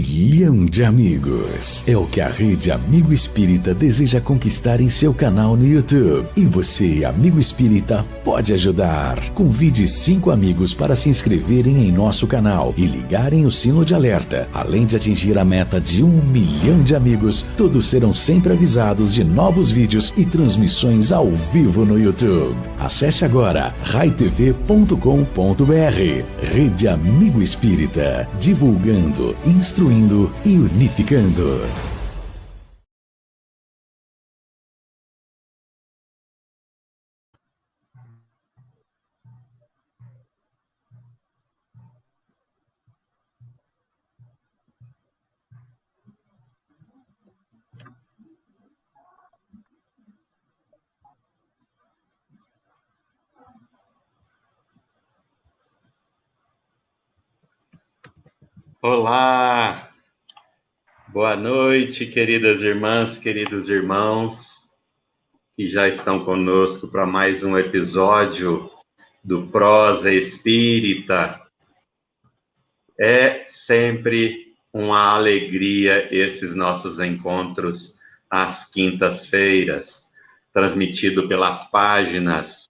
milhão de amigos. É o que a Rede Amigo Espírita deseja conquistar em seu canal no YouTube. E você, amigo espírita, pode ajudar. Convide 5 amigos para se inscreverem em nosso canal e ligarem o sino de alerta. Além de atingir a meta de 1 milhão de amigos, todos serão sempre avisados de novos vídeos e transmissões ao vivo no YouTube. Acesse agora raitv.com.br. Rede Amigo Espírita, divulgando, instruindo e unificando. Olá, boa noite, queridas irmãs, queridos irmãos, que já estão conosco para mais um episódio do Prosa Espírita. É sempre uma alegria esses nossos encontros às quintas-feiras, transmitido pelas páginas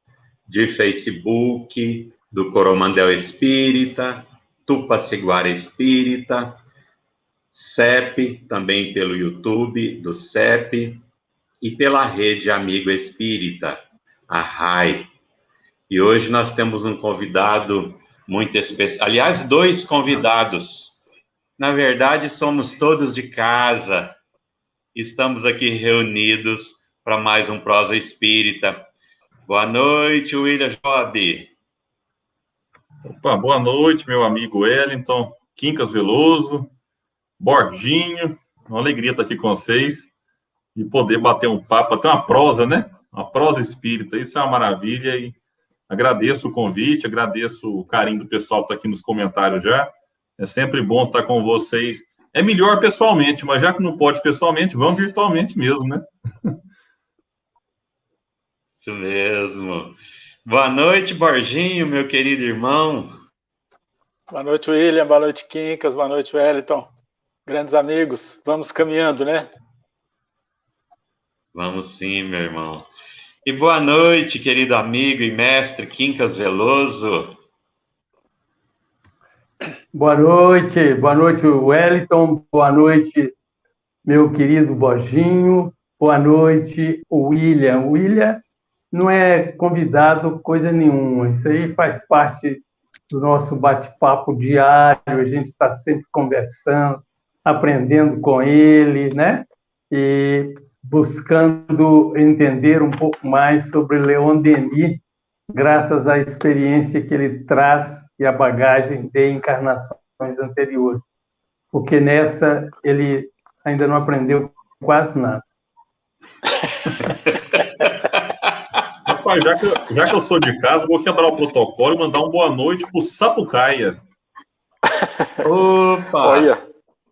de Facebook do Coromandel Espírita, Tupaciguara Espírita, CEP, também pelo YouTube do CEP, e pela Rede Amigo Espírita, a RAI. E hoje nós temos um convidado muito especial, aliás, 2 convidados. Na verdade, somos todos de casa. Estamos aqui reunidos para mais um Prosa Espírita. Boa noite, William Job. Opa, boa noite, meu amigo Wellington, Quincas Veloso, Borginho, uma alegria estar aqui com vocês e poder bater um papo, até uma prosa, né? Uma prosa espírita, isso é uma maravilha e agradeço o convite, agradeço o carinho do pessoal que está aqui nos comentários já, é sempre bom estar com vocês, é melhor pessoalmente, mas já que não pode pessoalmente, vamos virtualmente mesmo, né? Isso mesmo. Boa noite, Borginho, meu querido irmão. Boa noite, William. Boa noite, Quincas. Boa noite, Wellington. Grandes amigos. Vamos caminhando, né? Vamos sim, meu irmão. E boa noite, querido amigo e mestre Quincas Veloso. Boa noite, Wellington. Boa noite, meu querido Borginho. Boa noite, William. William não é convidado coisa nenhuma. Isso aí faz parte do nosso bate-papo diário. A gente está sempre conversando, aprendendo com ele, né? E buscando entender um pouco mais sobre Leon Denis, graças à experiência que ele traz e a bagagem de encarnações anteriores. Porque nessa ele ainda não aprendeu quase nada. Rapaz, já que eu sou de casa, vou quebrar o protocolo e mandar uma boa noite pro Sapucaia. Opa! Olha.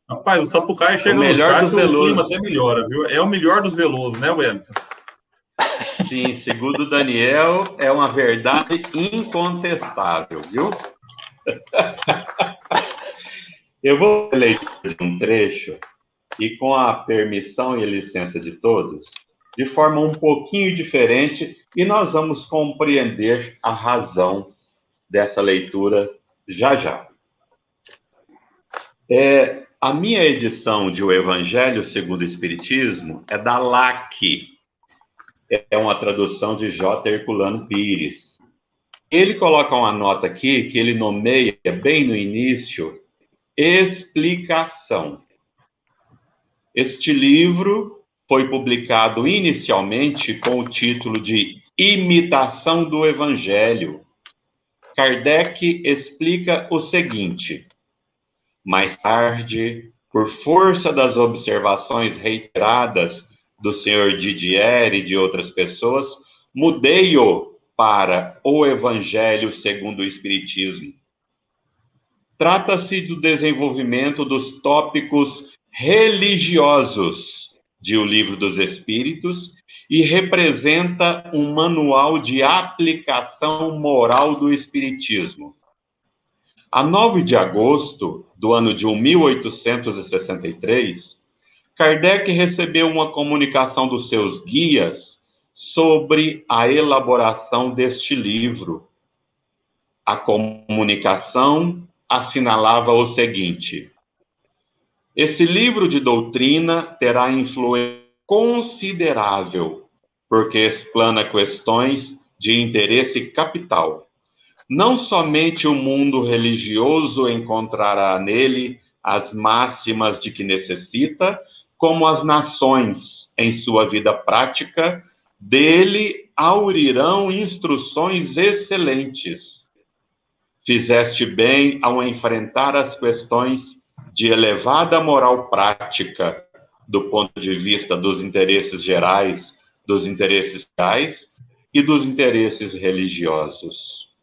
Rapaz, o Sapucaia chega no chat e o clima até melhora, viu? É o melhor dos Velosos, né, Wellington? Sim, segundo o Daniel, é uma verdade incontestável, viu? Eu vou ler um trecho e, com a permissão e a licença de todos, de forma um pouquinho diferente, e nós vamos compreender a razão dessa leitura já já. A minha edição de O Evangelho segundo o Espiritismo é da LAC, é uma tradução de J. Herculano Pires. Ele coloca uma nota aqui, que ele nomeia bem no início, explicação. Este livro foi publicado inicialmente com o título de Imitação do Evangelho. Kardec explica o seguinte: mais tarde, por força das observações reiteradas do Sr. Didier e de outras pessoas, mudei-o para o Evangelho segundo o Espiritismo. Trata-se do desenvolvimento dos tópicos religiosos de O Livro dos Espíritos e representa um manual de aplicação moral do Espiritismo. A 9 de agosto do ano de 1863, Kardec recebeu uma comunicação dos seus guias sobre a elaboração deste livro. A comunicação assinalava o seguinte: esse livro de doutrina terá influência considerável, porque explana questões de interesse capital. Não somente o mundo religioso encontrará nele as máximas de que necessita, como as nações, em sua vida prática, dele aurirão instruções excelentes. Fizeste bem ao enfrentar as questões de elevada moral prática, do ponto de vista dos interesses gerais, dos interesses sociais e dos interesses religiosos.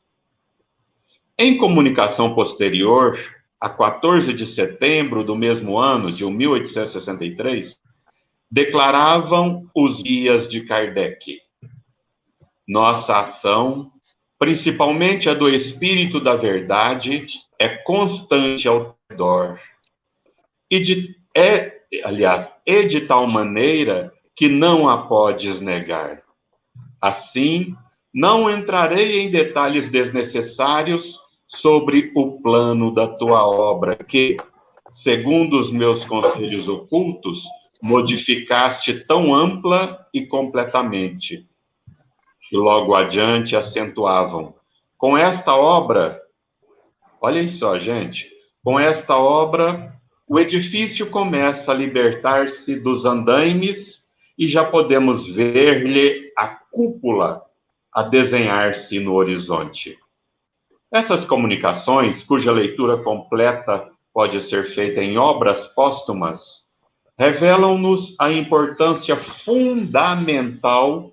Em comunicação posterior, a 14 de setembro do mesmo ano, de 1863, declaravam os guias de Kardec: nossa ação, principalmente a do Espírito da Verdade, é constante ao redor. E de tal maneira que não a podes negar. Assim, não entrarei em detalhes desnecessários sobre o plano da tua obra, que, segundo os meus conselhos ocultos, modificaste tão ampla e completamente. E logo adiante acentuavam: com esta obra, olhem só, gente, com esta obra, o edifício começa a libertar-se dos andaimes e já podemos ver-lhe a cúpula a desenhar-se no horizonte. Essas comunicações, cuja leitura completa pode ser feita em obras póstumas, revelam-nos a importância fundamental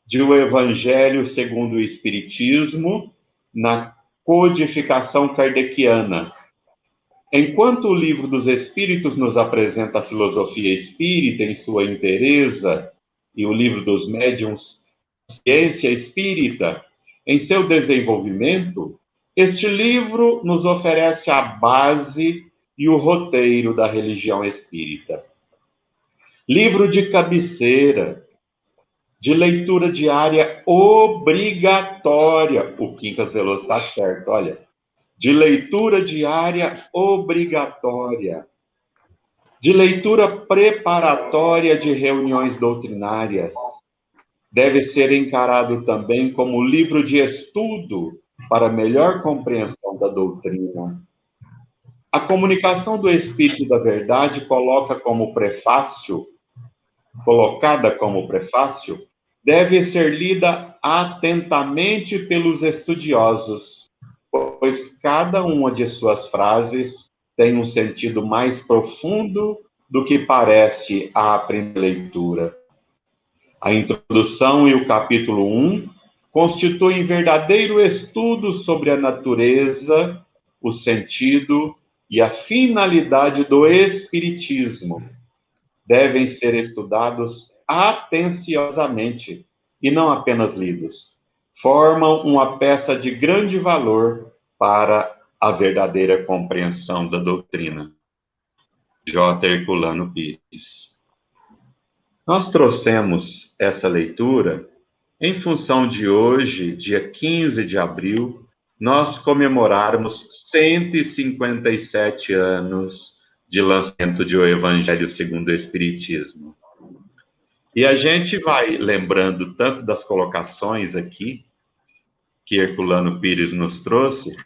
de o Evangelho segundo o Espiritismo na codificação kardeciana. Enquanto o Livro dos Espíritos nos apresenta a filosofia espírita em sua inteireza e o Livro dos Médiuns, a ciência espírita, em seu desenvolvimento, este livro nos oferece a base e o roteiro da religião espírita. Livro de cabeceira, de leitura diária obrigatória. O Quincas Veloso está certo, olha. De leitura diária obrigatória. De leitura preparatória de reuniões doutrinárias. Deve ser encarado também como livro de estudo para melhor compreensão da doutrina. A comunicação do Espírito da Verdade colocada como prefácio, deve ser lida atentamente pelos estudiosos, pois cada uma de suas frases tem um sentido mais profundo do que parece à primeira leitura. A introdução e o capítulo 1 constituem verdadeiro estudo sobre a natureza, o sentido e a finalidade do Espiritismo. Devem ser estudados atenciosamente e não apenas lidos. Formam uma peça de grande valor para a verdadeira compreensão da doutrina. J. Herculano Pires. Nós trouxemos essa leitura em função de hoje, dia 15 de abril, nós comemorarmos 157 anos de lançamento de O Evangelho segundo o Espiritismo. E a gente vai lembrando tanto das colocações aqui, que Herculano Pires nos trouxe,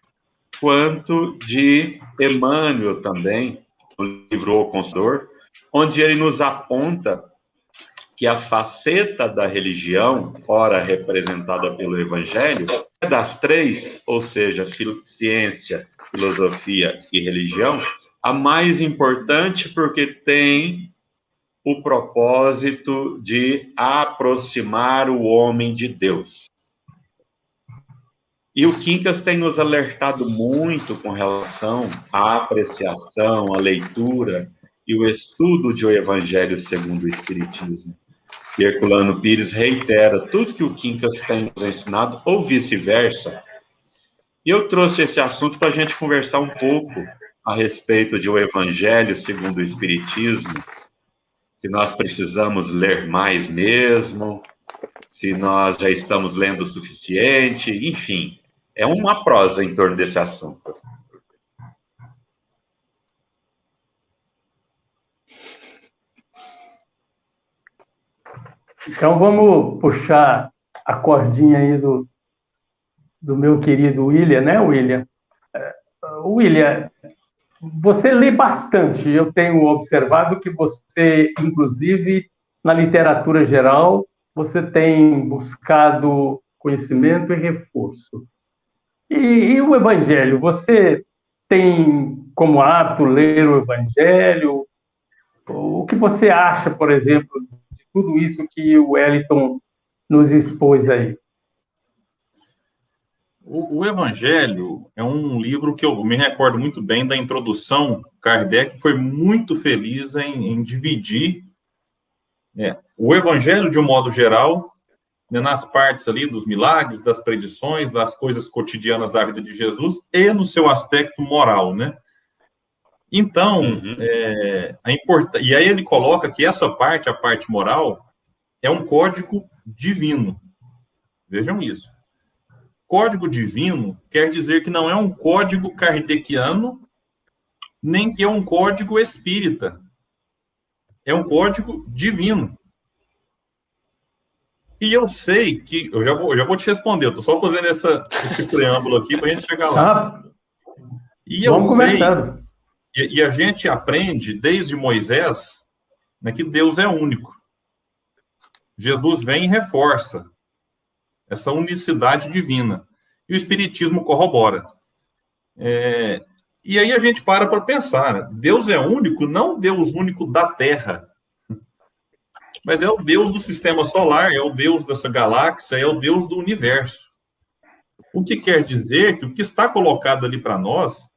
quanto de Emmanuel também, no livro O Consolador, onde ele nos aponta que a faceta da religião, ora representada pelo Evangelho, é das três, ou seja, ciência, filosofia e religião, a mais importante porque tem o propósito de aproximar o homem de Deus. E o Quincas tem nos alertado muito com relação à apreciação, à leitura e o estudo de O Evangelho segundo o Espiritismo. E Herculano Pires reitera tudo que o Quincas tem nos ensinado, ou vice-versa, E eu trouxe esse assunto para a gente conversar um pouco a respeito de o Evangelho segundo o Espiritismo, se nós precisamos ler mais mesmo, se nós já estamos lendo o suficiente, enfim, é uma prosa em torno desse assunto. Então vamos puxar a cordinha aí do meu querido William, né, William? William, você lê bastante. Eu tenho observado que você, inclusive, na literatura geral, você tem buscado conhecimento e reforço. E o Evangelho, você tem como hábito ler o Evangelho? O que você acha, por exemplo, de tudo isso que o Wellington nos expôs aí? O Evangelho é um livro que eu me recordo muito bem da introdução. Kardec foi muito feliz em dividir o Evangelho, de um modo geral, né, nas partes ali dos milagres, das predições, das coisas cotidianas da vida de Jesus e no seu aspecto moral, né? Então, e aí ele coloca que essa parte, a parte moral, é um código divino. Vejam isso. Código divino quer dizer que não é um código kardeciano, nem que é um código espírita. É um código divino. E eu sei que... Eu já vou te responder, eu estou só fazendo esse preâmbulo aqui para a gente chegar lá. E eu sei... E a gente aprende, desde Moisés, né, que Deus é único. Jesus vem e reforça essa unicidade divina. E o Espiritismo corrobora. E aí a gente para pensar, Deus é único, não Deus único da Terra, mas é o Deus do sistema solar, é o Deus dessa galáxia, é o Deus do universo. O que quer dizer que o que está colocado ali para nós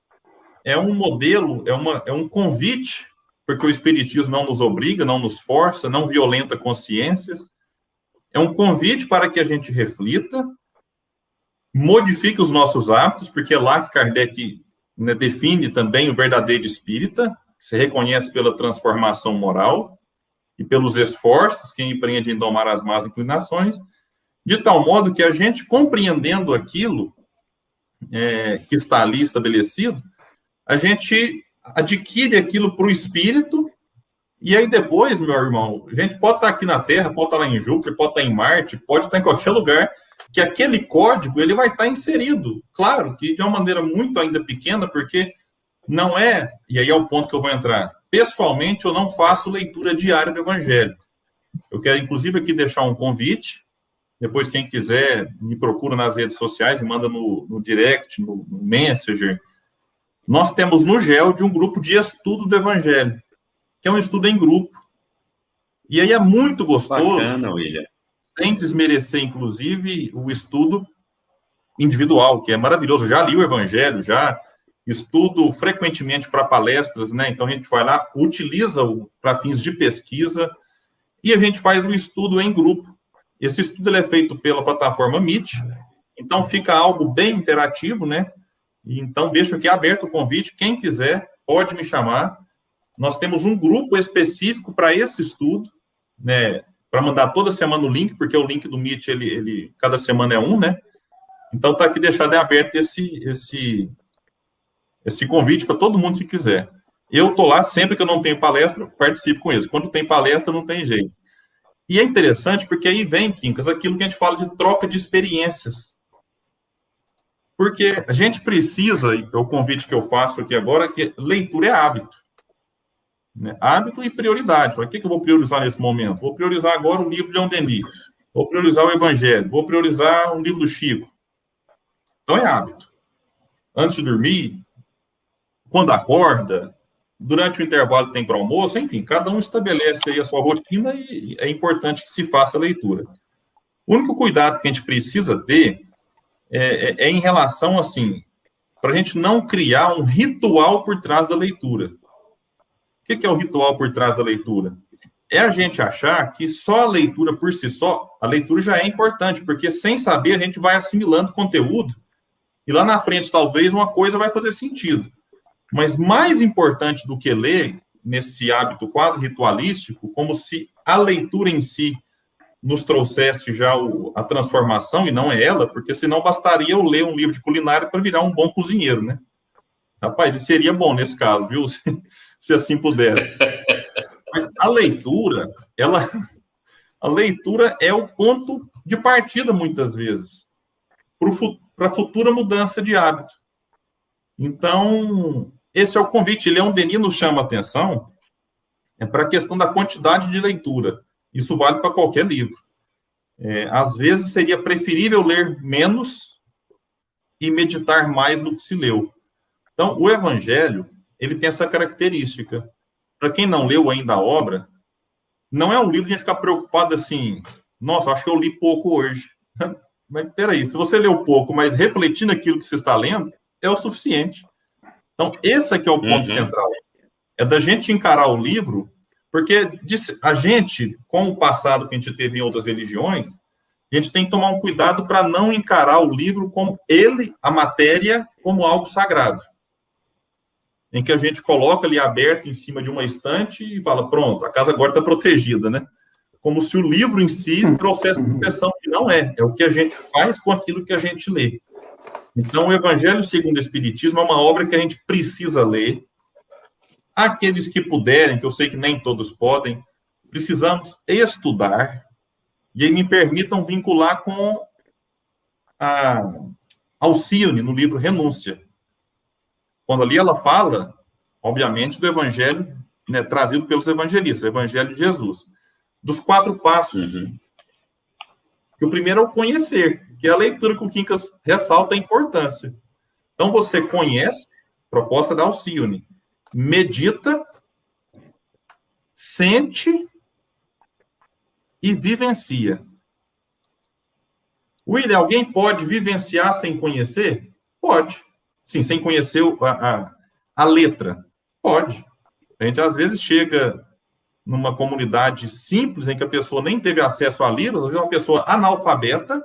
é um modelo, é um convite, porque o Espiritismo não nos obriga, não nos força, não violenta consciências. É um convite para que a gente reflita, modifique os nossos hábitos, porque é lá que Kardec, né, define também o verdadeiro espírita, que se reconhece pela transformação moral e pelos esforços que empreende em domar as más inclinações, de tal modo que a gente, compreendendo aquilo que está ali estabelecido, a gente adquire aquilo para o espírito, e aí depois, meu irmão, a gente pode estar aqui na Terra, pode estar lá em Júpiter, pode estar em Marte, pode estar em qualquer lugar, que aquele código ele vai estar inserido. Claro que de uma maneira muito ainda pequena, porque não é, e aí é o ponto que eu vou entrar, pessoalmente eu não faço leitura diária do Evangelho. Eu quero, inclusive, aqui deixar um convite, depois quem quiser me procura nas redes sociais, me manda no direct, no Messenger. Nós temos no GEL de um grupo de estudo do Evangelho, que é um estudo em grupo. E aí é muito gostoso, bacana, William, sem desmerecer, inclusive, o estudo individual, que é maravilhoso. Já li o Evangelho, já estudo frequentemente para palestras, né? Então a gente vai lá, utiliza-o para fins de pesquisa, e a gente faz o estudo em grupo. Esse estudo ele é feito pela plataforma Meet, então fica algo bem interativo, né? Então, deixo aqui aberto o convite. Quem quiser, pode me chamar. Nós temos um grupo específico para esse estudo, né? Para mandar toda semana o link, porque o link do Meet, ele cada semana é um, né? Então, está aqui deixado aberto esse convite para todo mundo que quiser. Eu estou lá, sempre que eu não tenho palestra, participo com eles. Quando tem palestra, não tem jeito. E é interessante, porque aí vem, Quincas, aquilo que a gente fala de troca de experiências. Porque a gente precisa, e é o convite que eu faço aqui agora, que leitura é hábito. Né? Hábito e prioridade. O que eu vou priorizar nesse momento? Vou priorizar agora o livro de Leon Denis. Vou priorizar o Evangelho. Vou priorizar o livro do Chico. Então é hábito. Antes de dormir, quando acorda, durante o intervalo tem para almoço, enfim, cada um estabelece aí a sua rotina e é importante que se faça a leitura. O único cuidado que a gente precisa ter é em relação, assim, para a gente não criar um ritual por trás da leitura. O que é o ritual por trás da leitura? É a gente achar que só a leitura por si só, a leitura já é importante, porque sem saber a gente vai assimilando conteúdo e lá na frente, talvez, uma coisa vai fazer sentido. Mas mais importante do que ler, nesse hábito quase ritualístico, como se a leitura em si nos trouxesse já a transformação, e não é ela, porque senão bastaria eu ler um livro de culinária para virar um bom cozinheiro, né? Rapaz, isso seria bom nesse caso, viu? Se assim pudesse. Mas a leitura é o ponto de partida, muitas vezes, para a futura mudança de hábito. Então, esse é o convite. Leon Denis nos chama a atenção para a questão da quantidade de leitura. Isso vale para qualquer livro. Às vezes, seria preferível ler menos e meditar mais no que se leu. Então, o Evangelho, ele tem essa característica. Para quem não leu ainda a obra, não é um livro de a gente ficar preocupado assim, nossa, acho que eu li pouco hoje. Mas, peraí, se você leu pouco, mas refletindo aquilo que você está lendo, é o suficiente. Então, esse aqui é o ponto central. É da gente encarar o livro, porque a gente, com o passado que a gente teve em outras religiões, a gente tem que tomar um cuidado para não encarar o livro como a matéria, como algo sagrado. Em que a gente coloca ali aberto em cima de uma estante e fala, pronto, a casa agora está protegida, né? Como se o livro em si trouxesse proteção, que não é. É o que a gente faz com aquilo que a gente lê. Então, o Evangelho segundo o Espiritismo é uma obra que a gente precisa ler. Aqueles que puderem, que eu sei que nem todos podem, precisamos estudar. E aí me permitam vincular com a Alcione, no livro Renúncia. Quando ali ela fala, obviamente, do Evangelho, né, trazido pelos evangelistas, o Evangelho de Jesus. Dos 4 passos. Que o primeiro é o conhecer, que é a leitura que o Quincas ressalta a importância. Então, você conhece, proposta da Alcione, medita, sente e vivencia. William, alguém pode vivenciar sem conhecer? Pode. Sim, sem conhecer a letra. Pode. A gente, às vezes, chega numa comunidade simples, em que a pessoa nem teve acesso a livros, às vezes é uma pessoa analfabeta,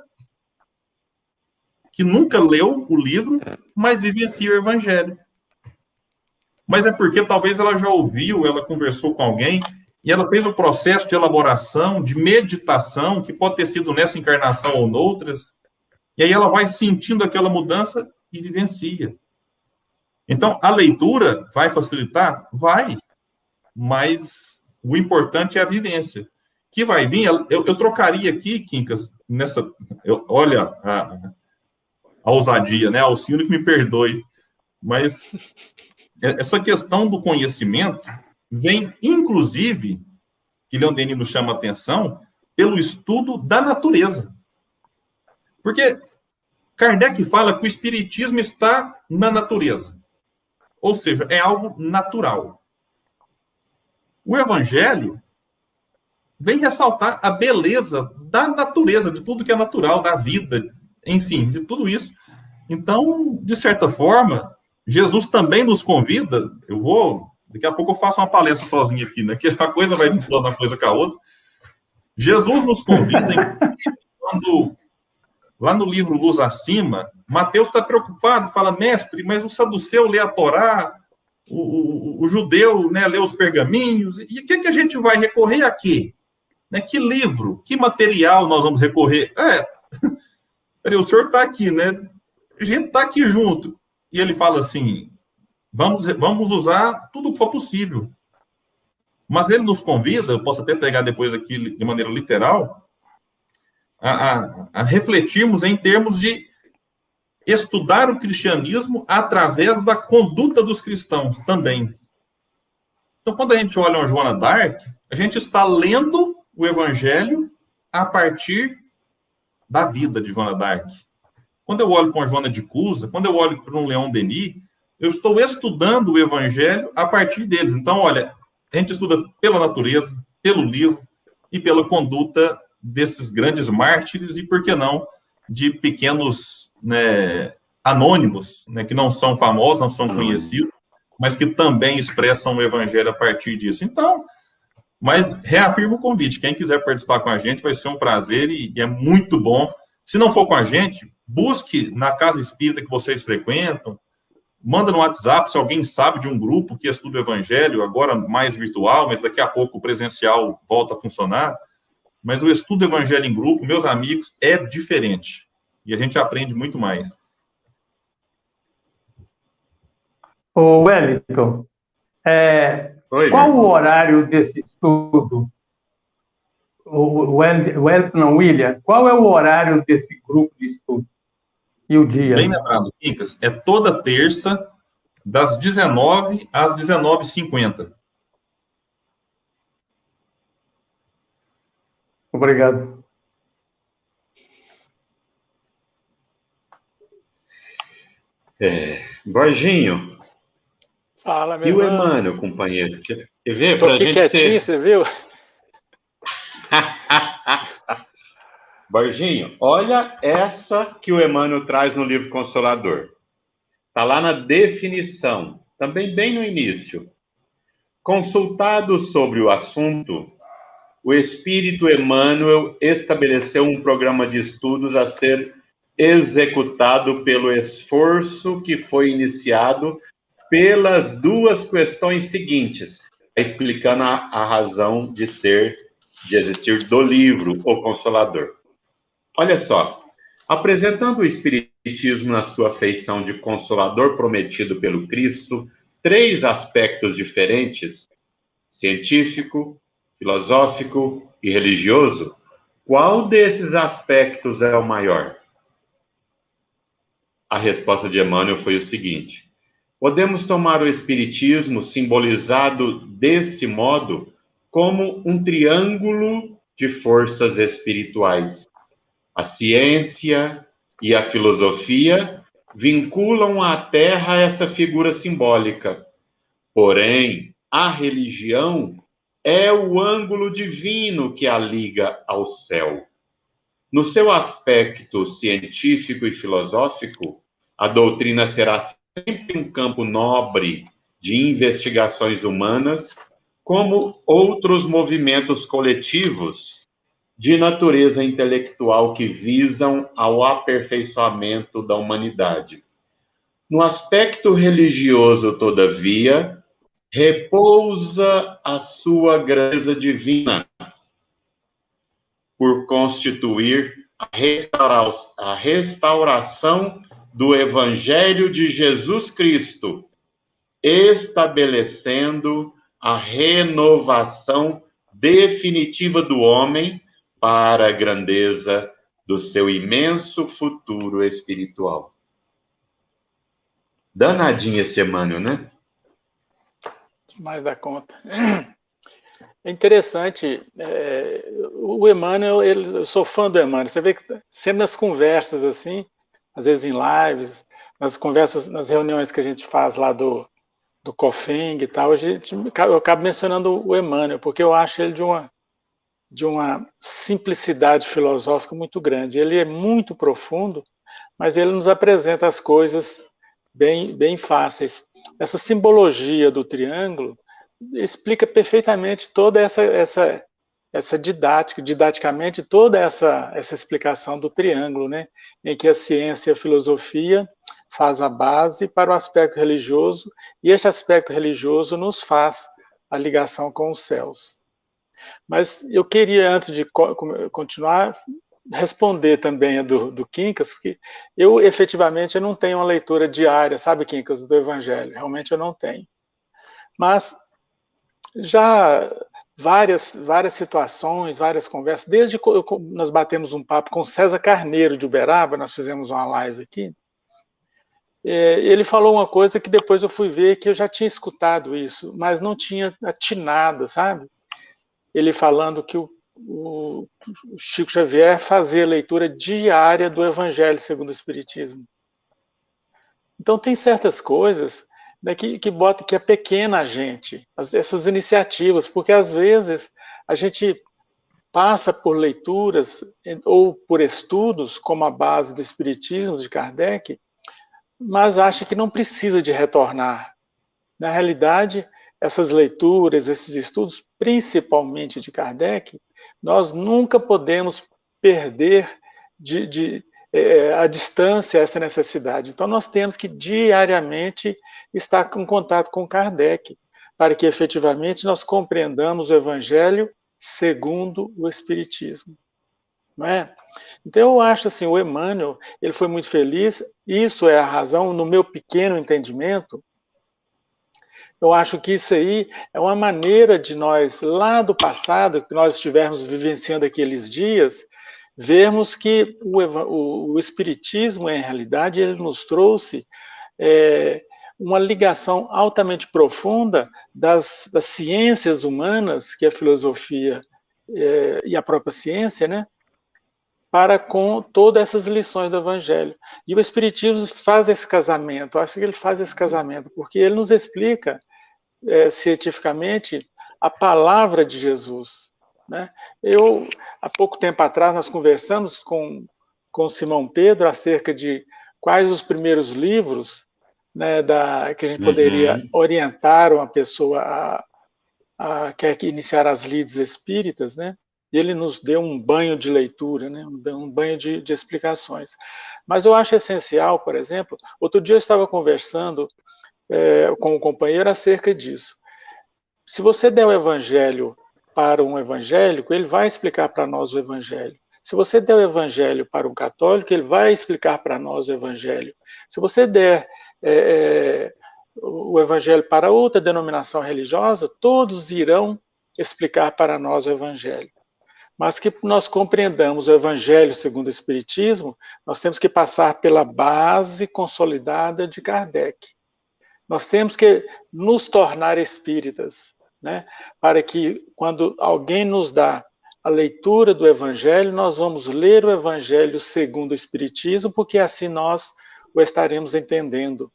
que nunca leu o livro, mas vivencia o Evangelho. Mas é porque talvez ela já ouviu, ela conversou com alguém, e ela fez o processo de elaboração, de meditação, que pode ter sido nessa encarnação ou noutras, e aí ela vai sentindo aquela mudança e vivencia. Então, a leitura vai facilitar? Vai. Mas o importante é a vivência. Que vai vir, eu trocaria aqui, Quincas, olha a ousadia, né? Alcione que me perdoe. Mas essa questão do conhecimento vem, inclusive, que Leon Denis nos chama a atenção, pelo estudo da natureza. Porque Kardec fala que o espiritismo está na natureza. Ou seja, é algo natural. O Evangelho vem ressaltar a beleza da natureza, de tudo que é natural, da vida, enfim, de tudo isso. Então, de certa forma, Jesus também nos convida, daqui a pouco eu faço uma palestra sozinho aqui, né, que a coisa vai vinculando uma coisa com a outra. Jesus nos convida, quando, lá no livro Luz Acima, Mateus está preocupado, fala, mestre, mas o saduceu lê a Torá, o judeu, né, lê os pergaminhos, e o que a gente vai recorrer aqui? Né, que livro, que material nós vamos recorrer? Peraí, o senhor está aqui, né? A gente está aqui junto. E ele fala assim, vamos usar tudo o que for possível. Mas ele nos convida, eu posso até pegar depois aqui de maneira literal, a refletirmos em termos de estudar o cristianismo através da conduta dos cristãos também. Então, quando a gente olha uma Joana d'Arc, a gente está lendo o Evangelho a partir da vida de Joana d'Arc. Quando eu olho para uma Joana de Cusa, quando eu olho para um Leon Denis, eu estou estudando o Evangelho a partir deles. Então, olha, a gente estuda pela natureza, pelo livro e pela conduta desses grandes mártires e, por que não, de pequenos, né, anônimos, né, que não são famosos, não são conhecidos, mas que também expressam o Evangelho a partir disso. Então, mas reafirmo o convite. Quem quiser participar com a gente vai ser um prazer e é muito bom. Se não for com a gente, busque na casa espírita que vocês frequentam, manda no WhatsApp se alguém sabe de um grupo que estuda o Evangelho, agora mais virtual, mas daqui a pouco o presencial volta a funcionar. Mas o estudo do Evangelho em grupo, meus amigos, é diferente. E a gente aprende muito mais. Ô, Wellington, qual o horário desse estudo? O Wellington, não, William, qual é o horário desse grupo de estudo? E o dia? Bem lembrado, Quincas, é toda terça, das 19 às 19h50. Obrigado. Borginho. Fala, meu E o irmão. Emmanuel, companheiro? Quer ver? Tô Pra aqui gente quietinho, ser... você viu? Borginho, olha essa que o Emmanuel traz no livro Consolador. Está lá na definição, também bem no início. Consultado sobre o assunto, o Espírito Emmanuel estabeleceu um programa de estudos a ser executado pelo esforço que foi iniciado pelas duas questões seguintes, explicando a razão de existir do livro O Consolador. Olha só, apresentando o Espiritismo na sua feição de Consolador prometido pelo Cristo, 3 aspectos diferentes, científico, filosófico e religioso, qual desses aspectos é o maior? A resposta de Emmanuel foi o seguinte: podemos tomar o Espiritismo, simbolizado desse modo, como um triângulo de forças espirituais. A ciência e a filosofia vinculam à Terra essa figura simbólica. Porém, a religião é o ângulo divino que a liga ao céu. No seu aspecto científico e filosófico, a doutrina será sempre um campo nobre de investigações humanas, como outros movimentos coletivos de natureza intelectual que visam ao aperfeiçoamento da humanidade. No aspecto religioso, todavia, repousa a sua grandeza divina, por constituir a restauração do Evangelho de Jesus Cristo, estabelecendo a renovação definitiva do homem para a grandeza do seu imenso futuro espiritual. Danadinho esse Emmanuel, né? Mais da conta. É interessante, o Emmanuel, eu sou fã do Emmanuel, você vê que sempre nas conversas assim, às vezes em lives, nas conversas, nas reuniões que a gente faz lá do COFENG e tal, eu acabo mencionando o Emmanuel, porque eu acho ele de uma simplicidade filosófica muito grande. Ele é muito profundo, mas ele nos apresenta as coisas bem fáceis. Essa simbologia do triângulo explica perfeitamente toda essa didaticamente, toda essa explicação do triângulo, né? Em que a ciência e a filosofia faz a base para o aspecto religioso, e este aspecto religioso nos faz a ligação com os céus. Mas eu queria, antes de continuar, responder também a do Quincas, porque eu efetivamente não tenho uma leitura diária, sabe, Quincas, do Evangelho, realmente eu não tenho. Mas já várias situações, várias conversas, desde que nós batemos um papo com César Carneiro de Uberaba, nós fizemos uma live aqui, ele falou uma coisa que depois eu fui ver que eu já tinha escutado isso, mas não tinha atinado, sabe? Ele falando que o Chico Xavier fazia leitura diária do Evangelho segundo o Espiritismo. Então tem certas coisas, né, que é pequena a gente, essas iniciativas, porque às vezes a gente passa por leituras ou por estudos como a base do Espiritismo de Kardec, mas acha que não precisa de retornar. Na realidade, essas leituras, esses estudos, principalmente de Kardec, nós nunca podemos perder de a distância essa necessidade. Então, nós temos que diariamente estar em contato com Kardec, para que efetivamente nós compreendamos o Evangelho segundo o Espiritismo. Não é? Então, eu acho assim, o Emmanuel, ele foi muito feliz, isso é a razão, no meu pequeno entendimento, eu acho que isso aí é uma maneira de nós, lá do passado, que nós estivermos vivenciando aqueles dias, vermos que o Espiritismo, em realidade, ele nos trouxe uma ligação altamente profunda das ciências humanas, que é a filosofia e a própria ciência, né, para com todas essas lições do Evangelho. E o Espiritismo faz esse casamento, eu acho que ele faz esse casamento, porque ele nos explica cientificamente a palavra de Jesus. Né? Há pouco tempo atrás, nós conversamos com Simão Pedro acerca de quais os primeiros livros, né, que a gente poderia orientar uma pessoa a quer iniciar as lides espíritas, né? E ele nos deu um banho de leitura, né? Um banho de explicações. Mas eu acho essencial, por exemplo, outro dia eu estava conversando com um companheiro acerca disso. Se você der o Evangelho para um evangélico, ele vai explicar para nós o Evangelho. Se você der o Evangelho para um católico, ele vai explicar para nós o Evangelho. Se você der o Evangelho para outra denominação religiosa, todos irão explicar para nós o Evangelho. Mas que nós compreendamos o Evangelho segundo o Espiritismo, nós temos que passar pela base consolidada de Kardec. Nós temos que nos tornar espíritas, né? Para que, quando alguém nos dá a leitura do Evangelho, nós vamos ler o Evangelho segundo o Espiritismo, porque assim nós o estaremos entendendo.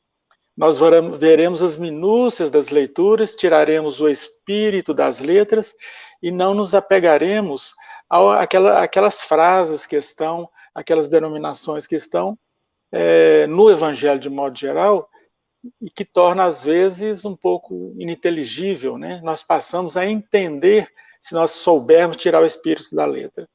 Nós veremos as minúcias das leituras, tiraremos o espírito das letras e não nos apegaremos àquelas frases que estão, aquelas denominações que estão no Evangelho de modo geral, e que torna, às vezes, um pouco ininteligível, né? Nós passamos a entender se nós soubermos tirar o espírito da letra.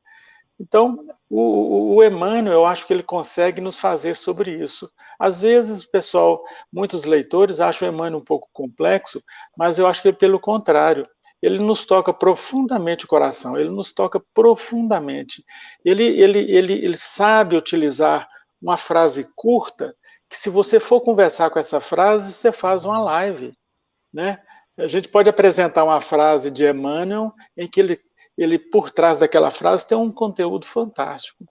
Então, o Emmanuel, eu acho que ele consegue nos fazer sobre isso. Às vezes, pessoal, muitos leitores acham o Emmanuel um pouco complexo, mas eu acho que, pelo contrário, ele nos toca profundamente o coração, ele nos toca profundamente. Ele sabe utilizar uma frase curta, que se você for conversar com essa frase, você faz uma live, né? A gente pode apresentar uma frase de Emmanuel em que ele por trás daquela frase tem um conteúdo fantástico.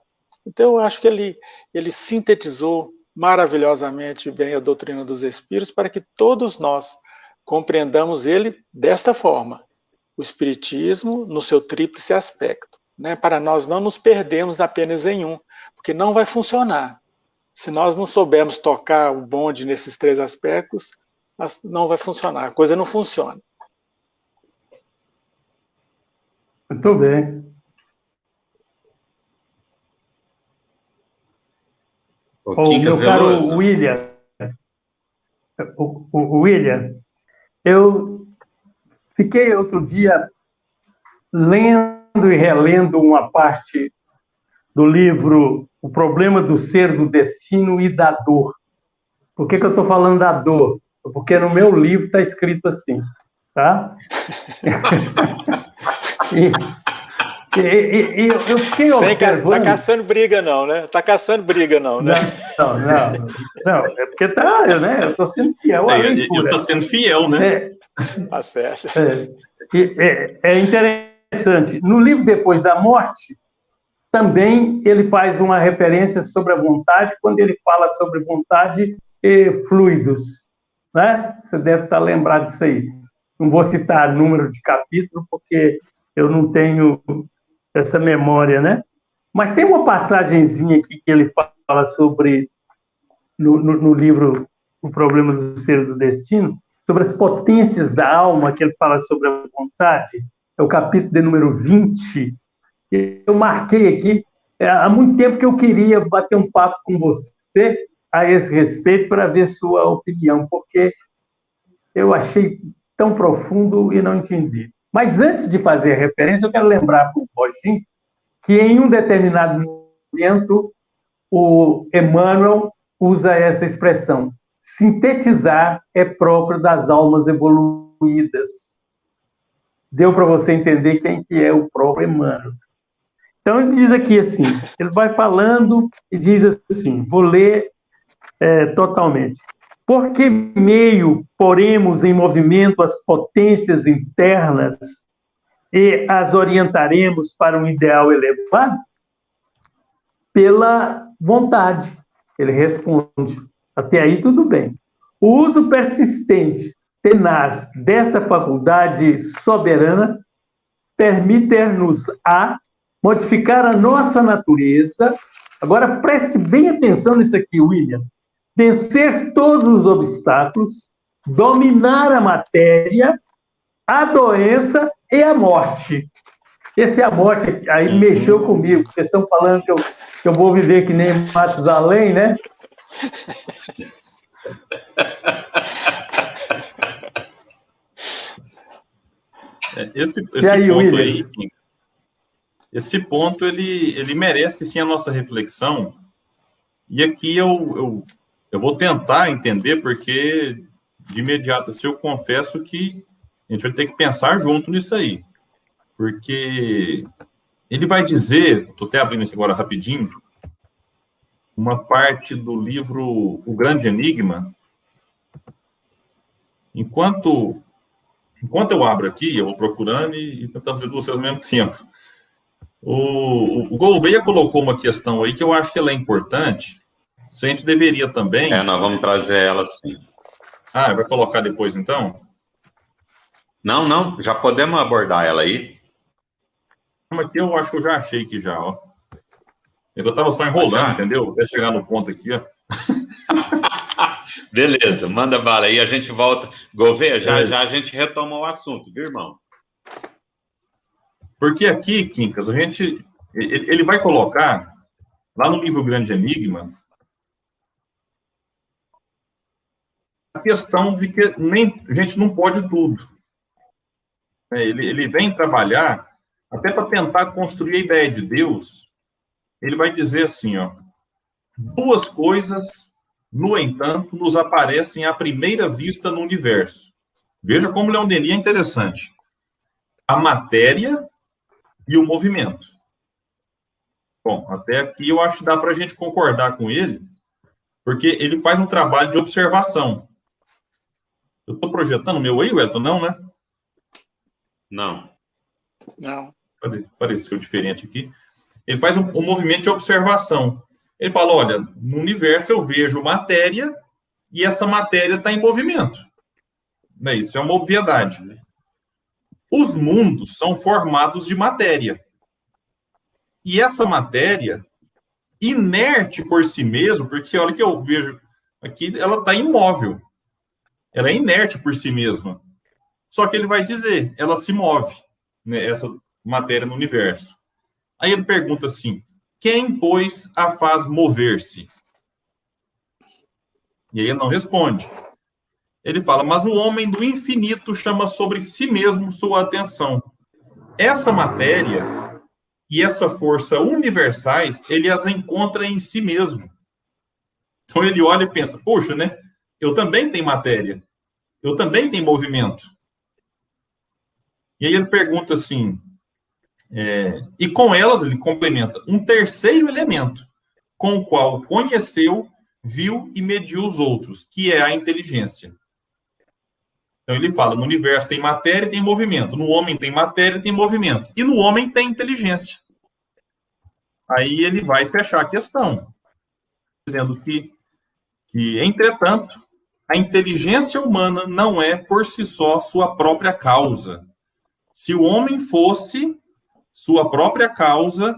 Então, eu acho que ele sintetizou maravilhosamente bem a doutrina dos Espíritos para que todos nós compreendamos ele desta forma, o Espiritismo no seu tríplice aspecto, né? Para nós não nos perdermos apenas em um, porque não vai funcionar. Se nós não soubermos tocar o bonde nesses três aspectos, não vai funcionar, a coisa não funciona. Muito bem. Meu caro William, William, eu fiquei outro dia lendo e relendo uma parte do livro O Problema do Ser, do Destino e da Dor. Por que eu estou falando da dor? Porque no meu livro está escrito assim, tá? Eu fiquei observando... Está caçando briga não, né? Está caçando briga não, né? Não, é porque né? Eu estou sendo fiel à leitura. Eu estou sendo fiel, né? Tá certo. É interessante. No livro Depois da Morte, também ele faz uma referência sobre a vontade, quando ele fala sobre vontade e fluidos. Né? Você deve estar lembrado disso aí. Não vou citar número de capítulo, porque eu não tenho essa memória, né? Mas tem uma passagenzinha aqui que ele fala sobre, no livro O Problema do Ser e do Destino, sobre as potências da alma, que ele fala sobre a vontade. É o capítulo de número 20. Eu marquei aqui, há muito tempo que eu queria bater um papo com você a esse respeito para ver sua opinião, porque eu achei tão profundo e não entendi. Mas antes de fazer a referência, eu quero lembrar para o Bochinho que em um determinado momento o Emmanuel usa essa expressão. Sintetizar é próprio das almas evoluídas. Deu para você entender quem que é o próprio Emmanuel. Então, ele diz aqui assim, ele vai falando e diz assim, vou ler totalmente. Por que meio poremos em movimento as potências internas e as orientaremos para um ideal elevado? Pela vontade. Ele responde. Até aí tudo bem. O uso persistente, tenaz, desta faculdade soberana permite-nos a modificar a nossa natureza. Agora preste bem atenção nisso aqui, William. Vencer todos os obstáculos, dominar a matéria, a doença e a morte. Esse é a morte, aí mexeu comigo. Vocês estão falando que eu vou viver que nem Matusalém, né? Esse aí, ponto William? aí, esse ponto, ele merece, sim, a nossa reflexão. E aqui eu vou tentar entender, porque, de imediato, assim, eu confesso que a gente vai ter que pensar junto nisso aí. Porque ele vai dizer, estou até abrindo aqui agora rapidinho, uma parte do livro O Grande Enigma. Enquanto eu abro aqui, eu vou procurando e tentando fazer duas coisas ao mesmo tempo. O Gouveia colocou uma questão aí que eu acho que ela é importante. Se a gente deveria também... nós vamos trazer ela sim. Ah, vai colocar depois, então? Não, já podemos abordar ela aí. Aqui eu acho que eu já achei aqui já, ó. Eu estava só enrolando, entendeu? Até chegar no ponto aqui, ó. Beleza, manda bala aí, a gente volta. Gouveia, já a gente retoma o assunto, viu, irmão? Porque aqui, Quincas, ele vai colocar, lá no livro Grande Enigma, a questão de que a gente não pode tudo. Ele vem trabalhar até para tentar construir a ideia de Deus. Ele vai dizer assim, ó, duas coisas, no entanto, nos aparecem à primeira vista no universo. Veja como Leon Denis é interessante. A matéria e o movimento. Bom, até aqui eu acho que dá para a gente concordar com ele, porque ele faz um trabalho de observação. Eu estou projetando o meu aí, Wellington? Não, né? Não. Pareceu diferente aqui. Ele faz um movimento de observação. Ele fala, olha, no universo eu vejo matéria e essa matéria está em movimento. Isso é uma obviedade. Os mundos são formados de matéria. E essa matéria, inerte por si mesma, porque olha que eu vejo aqui, ela está imóvel. Ela é inerte por si mesma. Só que ele vai dizer, ela se move, né, essa matéria no universo. Aí ele pergunta assim, quem, pois, a faz mover-se? E aí ele não responde. Ele fala, mas o homem do infinito chama sobre si mesmo sua atenção. Essa matéria e essa força universais, ele as encontra em si mesmo. Então ele olha e pensa, poxa, né? Eu também tenho matéria. Eu também tenho movimento. E aí ele pergunta assim, e com elas ele complementa um terceiro elemento, com o qual conheceu, viu e mediu os outros, que é a inteligência. Então ele fala, no universo tem matéria e tem movimento, no homem tem matéria e tem movimento, e no homem tem inteligência. Aí ele vai fechar a questão, dizendo que entretanto, a inteligência humana não é por si só sua própria causa. Se o homem fosse sua própria causa,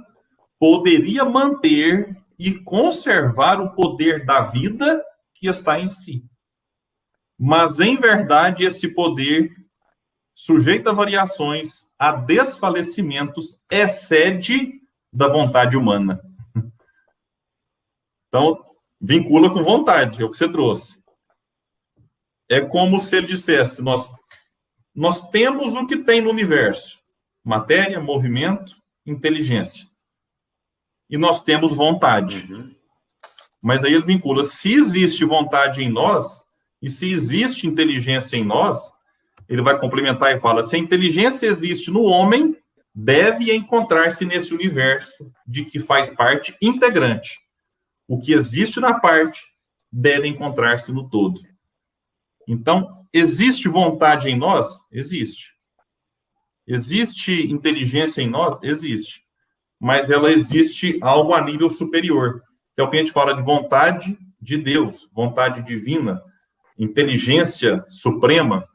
poderia manter e conservar o poder da vida que está em si. Mas, em verdade, esse poder, sujeito a variações, a desfalecimentos, excede da vontade humana. Então, vincula com vontade, é o que você trouxe. É como se ele dissesse, nós temos o que tem no universo. Matéria, movimento, inteligência. E nós temos vontade. Mas aí ele vincula, se existe vontade em nós, e se existe inteligência em nós, ele vai complementar e fala, se a inteligência existe no homem, deve encontrar-se nesse universo de que faz parte integrante. O que existe na parte deve encontrar-se no todo. Então, existe vontade em nós? Existe. Existe inteligência em nós? Existe. Mas ela existe algo a nível superior, que é o que a gente fala de vontade de Deus, vontade divina, inteligência suprema,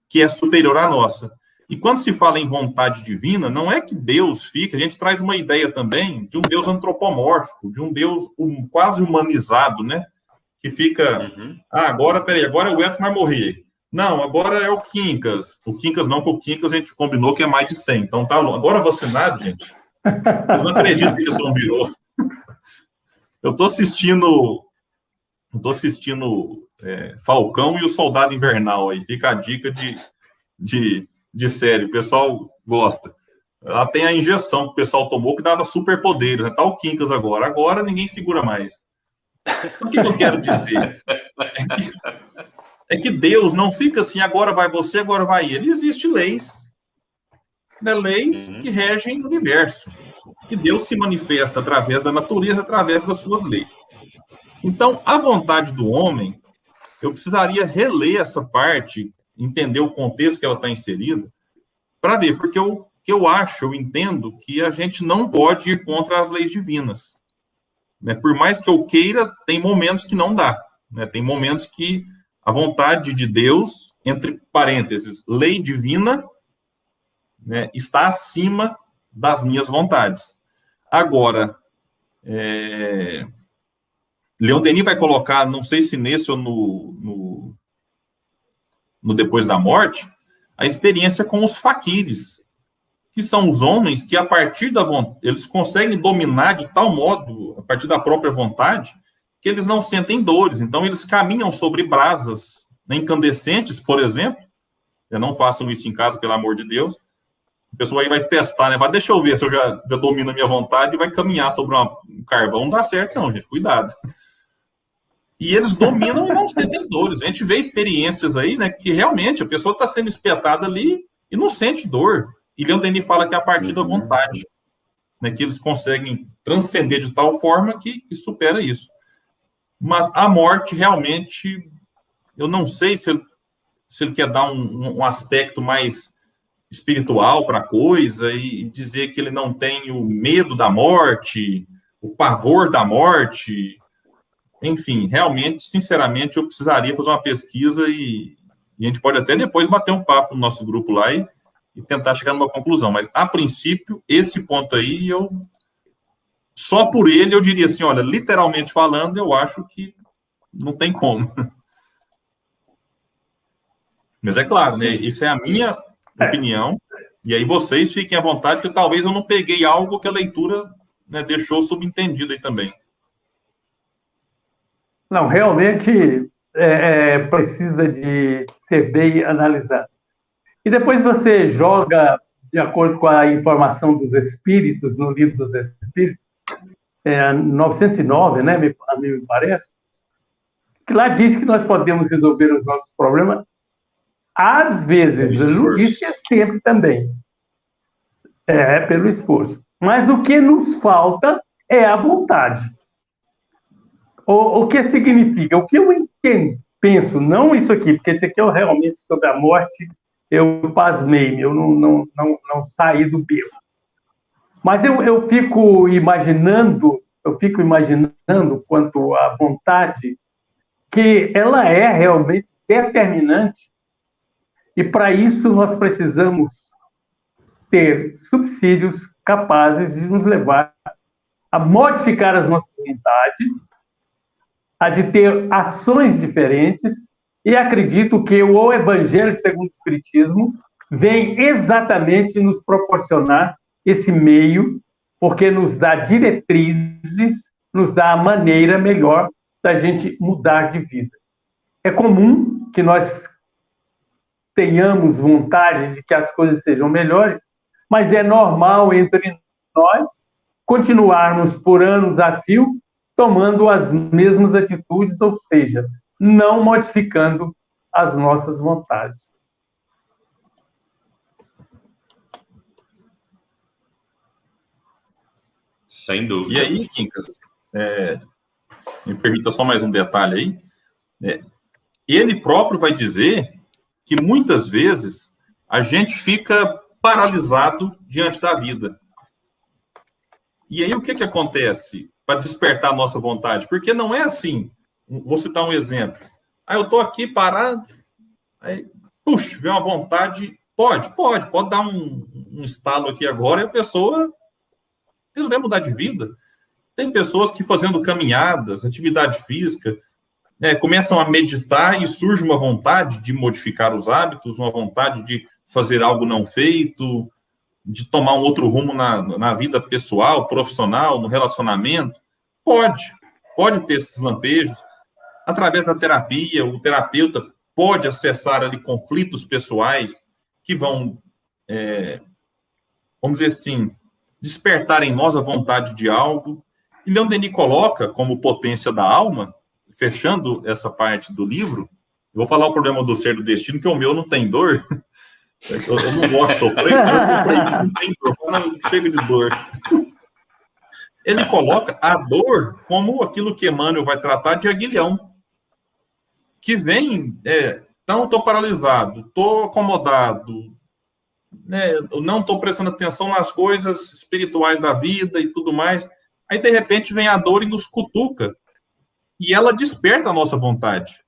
que é superior à nossa. E quando se fala em vontade divina, não é que Deus fica, a gente traz uma ideia também de um Deus antropomórfico, de um Deus quase humanizado, né? Que fica, agora o Elton vai morrer. Não, agora é o Quincas. O Quincas não, porque o Quincas a gente combinou que é mais de 100. Então tá, agora vacinado, gente. Vocês não acreditam que isso não virou. Eu tô assistindo Falcão e o Soldado Invernal aí. Fica a dica de série. O pessoal gosta. Ela tem a injeção que o pessoal tomou que dava superpoderes. Né? Tá o Quincas agora. Agora ninguém segura mais. O que eu quero dizer? É que Deus não fica assim, agora vai você, agora vai ele. Existem leis. Né? Leis que regem o universo. E Deus se manifesta através da natureza, através das suas leis. Então, a vontade do homem, eu precisaria reler essa parte, entender o contexto que ela está inserida, para ver, porque eu entendo que a gente não pode ir contra as leis divinas. Né? Por mais que eu queira, tem momentos que não dá. Né? Tem momentos que a vontade de Deus, entre parênteses, lei divina, né, está acima das minhas vontades. Agora, Leon Denis vai colocar, não sei se nesse ou no Depois da Morte, a experiência com os faquires, que são os homens que, a partir da vontade, eles conseguem dominar de tal modo, a partir da própria vontade, que eles não sentem dores. Então, eles caminham sobre brasas incandescentes, por exemplo. Não façam isso em casa, pelo amor de Deus. A pessoa aí vai testar, né? Deixa eu ver se eu já domino a minha vontade e vai caminhar sobre um carvão. Não dá certo, não, gente. Cuidado. E eles dominam e não sentem dores. A gente vê experiências aí, né? Que realmente a pessoa está sendo espetada ali e não sente dor. E Leon Denis fala que é a partir da vontade, né? Que eles conseguem transcender de tal forma que supera isso. Mas a morte, realmente, eu não sei se ele quer dar um aspecto mais espiritual para a coisa e dizer que ele não tem o medo da morte, o pavor da morte. Enfim, realmente, sinceramente, eu precisaria fazer uma pesquisa e a gente pode até depois bater um papo no nosso grupo lá e tentar chegar numa conclusão. Mas, a princípio, esse ponto aí, só por ele, eu diria assim, olha, literalmente falando, eu acho que não tem como. Mas é claro, né? Isso é a minha opinião, e aí vocês fiquem à vontade, que talvez eu não peguei algo que a leitura, né, deixou subentendido aí também. Não, realmente precisa de ser bem analisado. E depois você joga, de acordo com a informação dos Espíritos, no livro dos Espíritos, 909, né, a mim me parece, que lá diz que nós podemos resolver os nossos problemas, às vezes, não diz que é sempre também, pelo esforço. Mas o que nos falta é a vontade. O que significa? O que eu penso, não isso aqui, porque isso aqui é realmente sobre a morte, eu pasmei, eu não saí do beco. Mas eu fico imaginando quanto à vontade, que ela é realmente determinante, e para isso nós precisamos ter subsídios capazes de nos levar a modificar as nossas vontades, a de ter ações diferentes, e acredito que o Evangelho segundo o Espiritismo vem exatamente nos proporcionar esse meio, porque nos dá diretrizes, nos dá a maneira melhor da gente mudar de vida. É comum que nós tenhamos vontade de que as coisas sejam melhores, mas é normal entre nós continuarmos por anos a fio tomando as mesmas atitudes, ou seja, não modificando as nossas vontades. Sem dúvida. E aí, Quincas, me permita só mais um detalhe aí. Ele próprio vai dizer que muitas vezes a gente fica paralisado diante da vida. E aí o que acontece para despertar a nossa vontade? Porque não é assim. Vou citar um exemplo. Eu estou aqui parado, aí, puxa, vem uma vontade. Pode dar um estalo aqui agora e a pessoa resolver mudar de vida. Tem pessoas que fazendo caminhadas, atividade física, começam a meditar e surge uma vontade de modificar os hábitos, uma vontade de fazer algo não feito, de tomar um outro rumo na vida pessoal, profissional, no relacionamento. Pode ter esses lampejos. Através da terapia, o terapeuta pode acessar ali conflitos pessoais que vão, vamos dizer assim, despertar em nós a vontade de algo. E Leon Denis coloca como potência da alma, fechando essa parte do livro, eu vou falar o problema do ser do destino, que o meu não tem dor. Eu não gosto de sofrer, então não tem dor, não chega de dor. Ele coloca a dor como aquilo que Emmanuel vai tratar de aguilhão, que vem, então estou paralisado, estou acomodado, eu não estou prestando atenção nas coisas espirituais da vida e tudo mais. Aí, de repente, vem a dor e nos cutuca. E ela desperta a nossa vontade.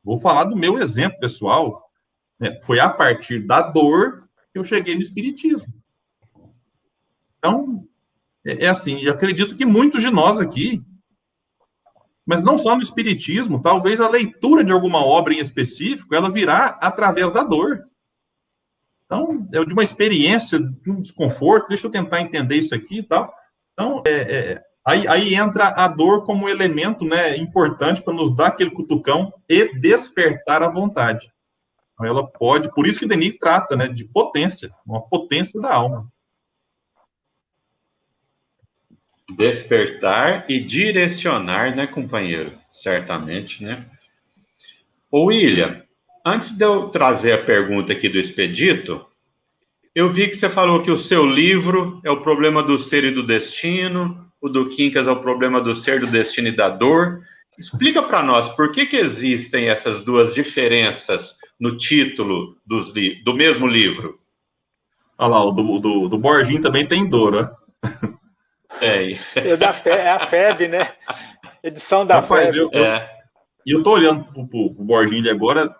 Vou falar do meu exemplo pessoal. Foi a partir da dor que eu cheguei no Espiritismo. Então, assim, eu acredito que muitos de nós aqui, mas não só no Espiritismo, talvez a leitura de alguma obra em específico, ela virá através da dor. Então, é de uma experiência, de um desconforto, deixa eu tentar entender isso aqui e tal. Então, aí entra a dor como elemento, importante para nos dar aquele cutucão e despertar a vontade. Então, ela pode, por isso que Denis trata, de potência, uma potência da alma. Despertar e direcionar, companheiro? Certamente, Ô, William, antes de eu trazer a pergunta aqui do Expedito, eu vi que você falou que o seu livro é o problema do ser e do destino, o do Quincas é o problema do ser, do destino e da dor. Explica para nós por que existem essas duas diferenças no título do mesmo livro. Olha lá, o do Borginho também tem dor, ó. É a FEB, Edição da FEB. E eu tô olhando pro Borginho agora,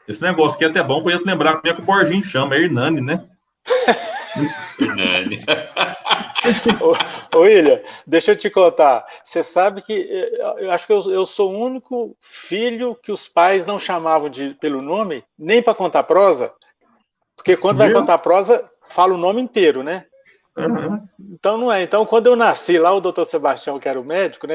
esse negócio aqui é até bom para eu lembrar como é que o Borginho chama, é Hernani, Hernani. Ô, William, deixa eu te contar. Você sabe que eu acho que eu sou o único filho que os pais não chamavam pelo nome, nem para contar prosa, porque quando vai contar prosa, fala o nome inteiro, Uhum. Então não é. Então, quando eu nasci lá, o doutor Sebastião, que era o médico,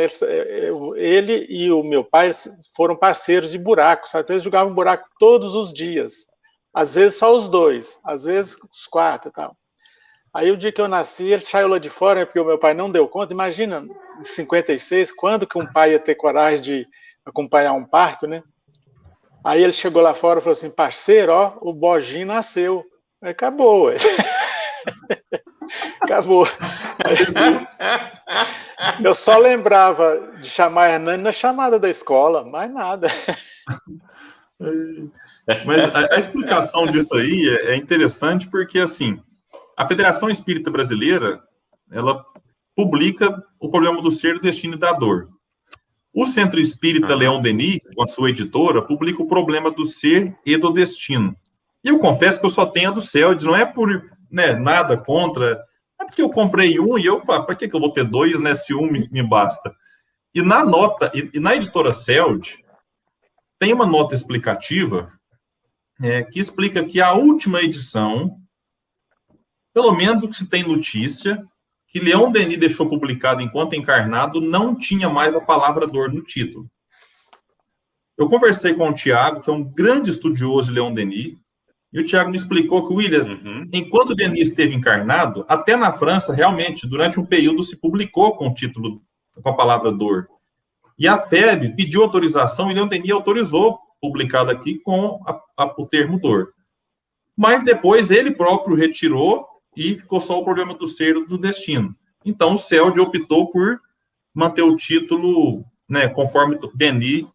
ele e o meu pai foram parceiros de buraco, sabe? Então, eles jogavam buraco todos os dias. Às vezes só os dois, às vezes os 4 e tal. Aí o dia que eu nasci, ele saiu lá de fora, porque o meu pai não deu conta. Imagina, em 56, quando que um pai ia ter coragem de acompanhar um parto, Aí ele chegou lá fora e falou assim: parceiro, ó, o Borginho nasceu. Aí acabou, ué. Acabou. Eu só lembrava de chamar Hernani na chamada da escola, mais nada. Mas a explicação disso aí é interessante porque, assim, a Federação Espírita Brasileira, ela publica o problema do ser, do destino e da dor. O Centro Espírita Leon Denis, com a sua editora, publica o problema do ser e do destino. E eu confesso que eu só tenho a do CELD, não é por nada contra, é porque eu comprei um e eu falo, para que eu vou ter 2, se um me basta? E na nota, e na editora CELD, tem uma nota explicativa que explica que a última edição, pelo menos o que se tem notícia, que Leon Denis deixou publicado enquanto encarnado, não tinha mais a palavra dor no título. Eu conversei com o Tiago, que é um grande estudioso de Leon Denis, e o Tiago me explicou que o William, enquanto Denis esteve encarnado, até na França, realmente, durante um período se publicou com o título com a palavra dor. E a FEB pediu autorização e Leon Denis autorizou, publicado aqui, com o termo dor. Mas depois ele próprio retirou e ficou só o problema do ser e do destino. Então o Selde optou por manter o título, né, conforme Denis,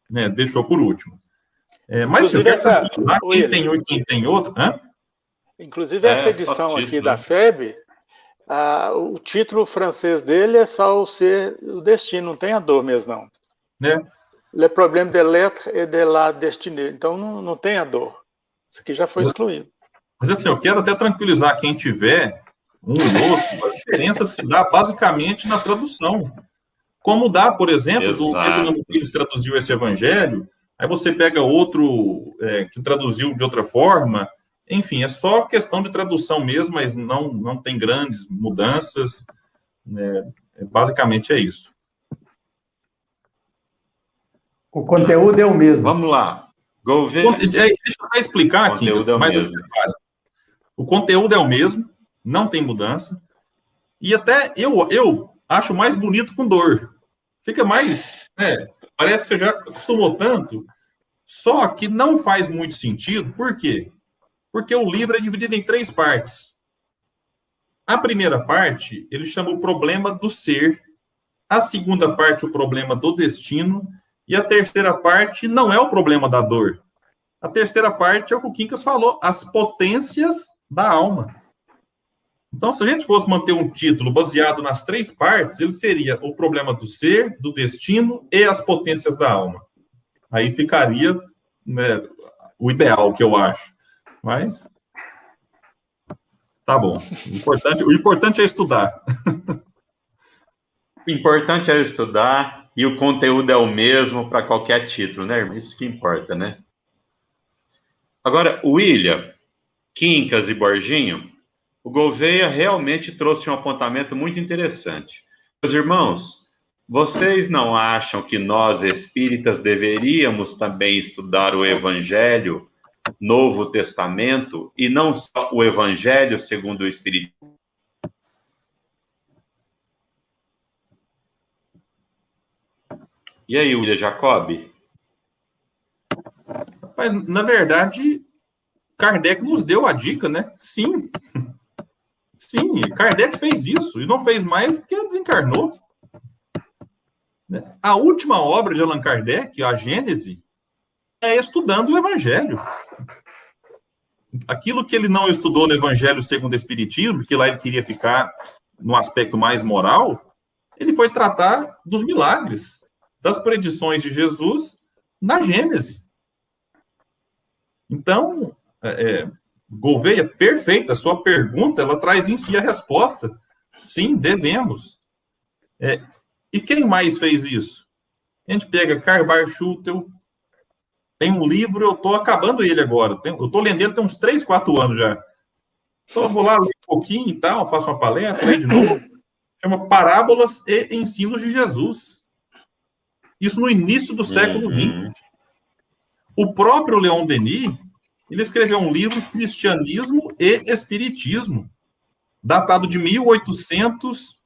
né, deixou por último. Mas se eu quero quem tem um e quem tem outro... Inclusive essa edição aqui da FEB, o título francês dele é só o ser o destino, não tem a dor mesmo, não. Le problème de l'être et de la destinée. Então não tem a dor. Isso aqui já foi excluído. Mas assim, eu quero até tranquilizar quem tiver um e outro, a diferença se dá basicamente na tradução. Como dá, por exemplo, do Herculano Pires traduziu esse evangelho, aí você pega outro que traduziu de outra forma. Enfim, é só questão de tradução mesmo, mas não tem grandes mudanças. Basicamente é isso. O conteúdo é o mesmo. Vamos lá. Deixa eu explicar aqui. O conteúdo é o mesmo, não tem mudança. E até eu acho mais bonito com dor. Fica mais... parece que você já acostumou tanto. Só que não faz muito sentido. Por quê? Porque o livro é dividido em 3 partes. A primeira parte, ele chama o problema do ser. A segunda parte, o problema do destino. E a terceira parte não é o problema da dor. A terceira parte é o que o Quincas falou, as potências da alma. Então, se a gente fosse manter um título baseado nas 3 partes, ele seria o problema do ser, do destino e as potências da alma. Aí ficaria, né, o ideal, que eu acho. Mas tá bom. O importante é estudar. O importante é estudar e o conteúdo é o mesmo para qualquer título, né, irmão? Isso que importa, né? Agora, William, Quincas e Borginho, o Gouveia realmente trouxe um apontamento muito interessante. Meus irmãos, vocês não acham que nós, espíritas, deveríamos também estudar o Evangelho, Novo Testamento, e não só o Evangelho segundo o Espiritismo? E aí, William Jacob? Mas, na verdade, Kardec nos deu a dica, né? Sim. Sim, Kardec fez isso. E não fez mais porque desencarnou. A última obra de Allan Kardec, a Gênese, é estudando o Evangelho. Aquilo que ele não estudou no Evangelho segundo o Espiritismo, porque lá ele queria ficar no aspecto mais moral, ele foi tratar dos milagres, das predições de Jesus na Gênese. Então, Gouveia, perfeita, a sua pergunta, ela traz em si a resposta. Sim, devemos. E quem mais fez isso? A gente pega Karl Schutel, tem um livro, eu estou acabando ele agora, eu estou lendo ele tem uns 3, 4 anos já. Então eu vou lá ler um pouquinho e tal, faço uma palestra, leio de novo. Chama Parábolas e Ensinos de Jesus. Isso no início do século XX. O próprio Leon Denis, ele escreveu um livro, Cristianismo e Espiritismo, datado de 1800...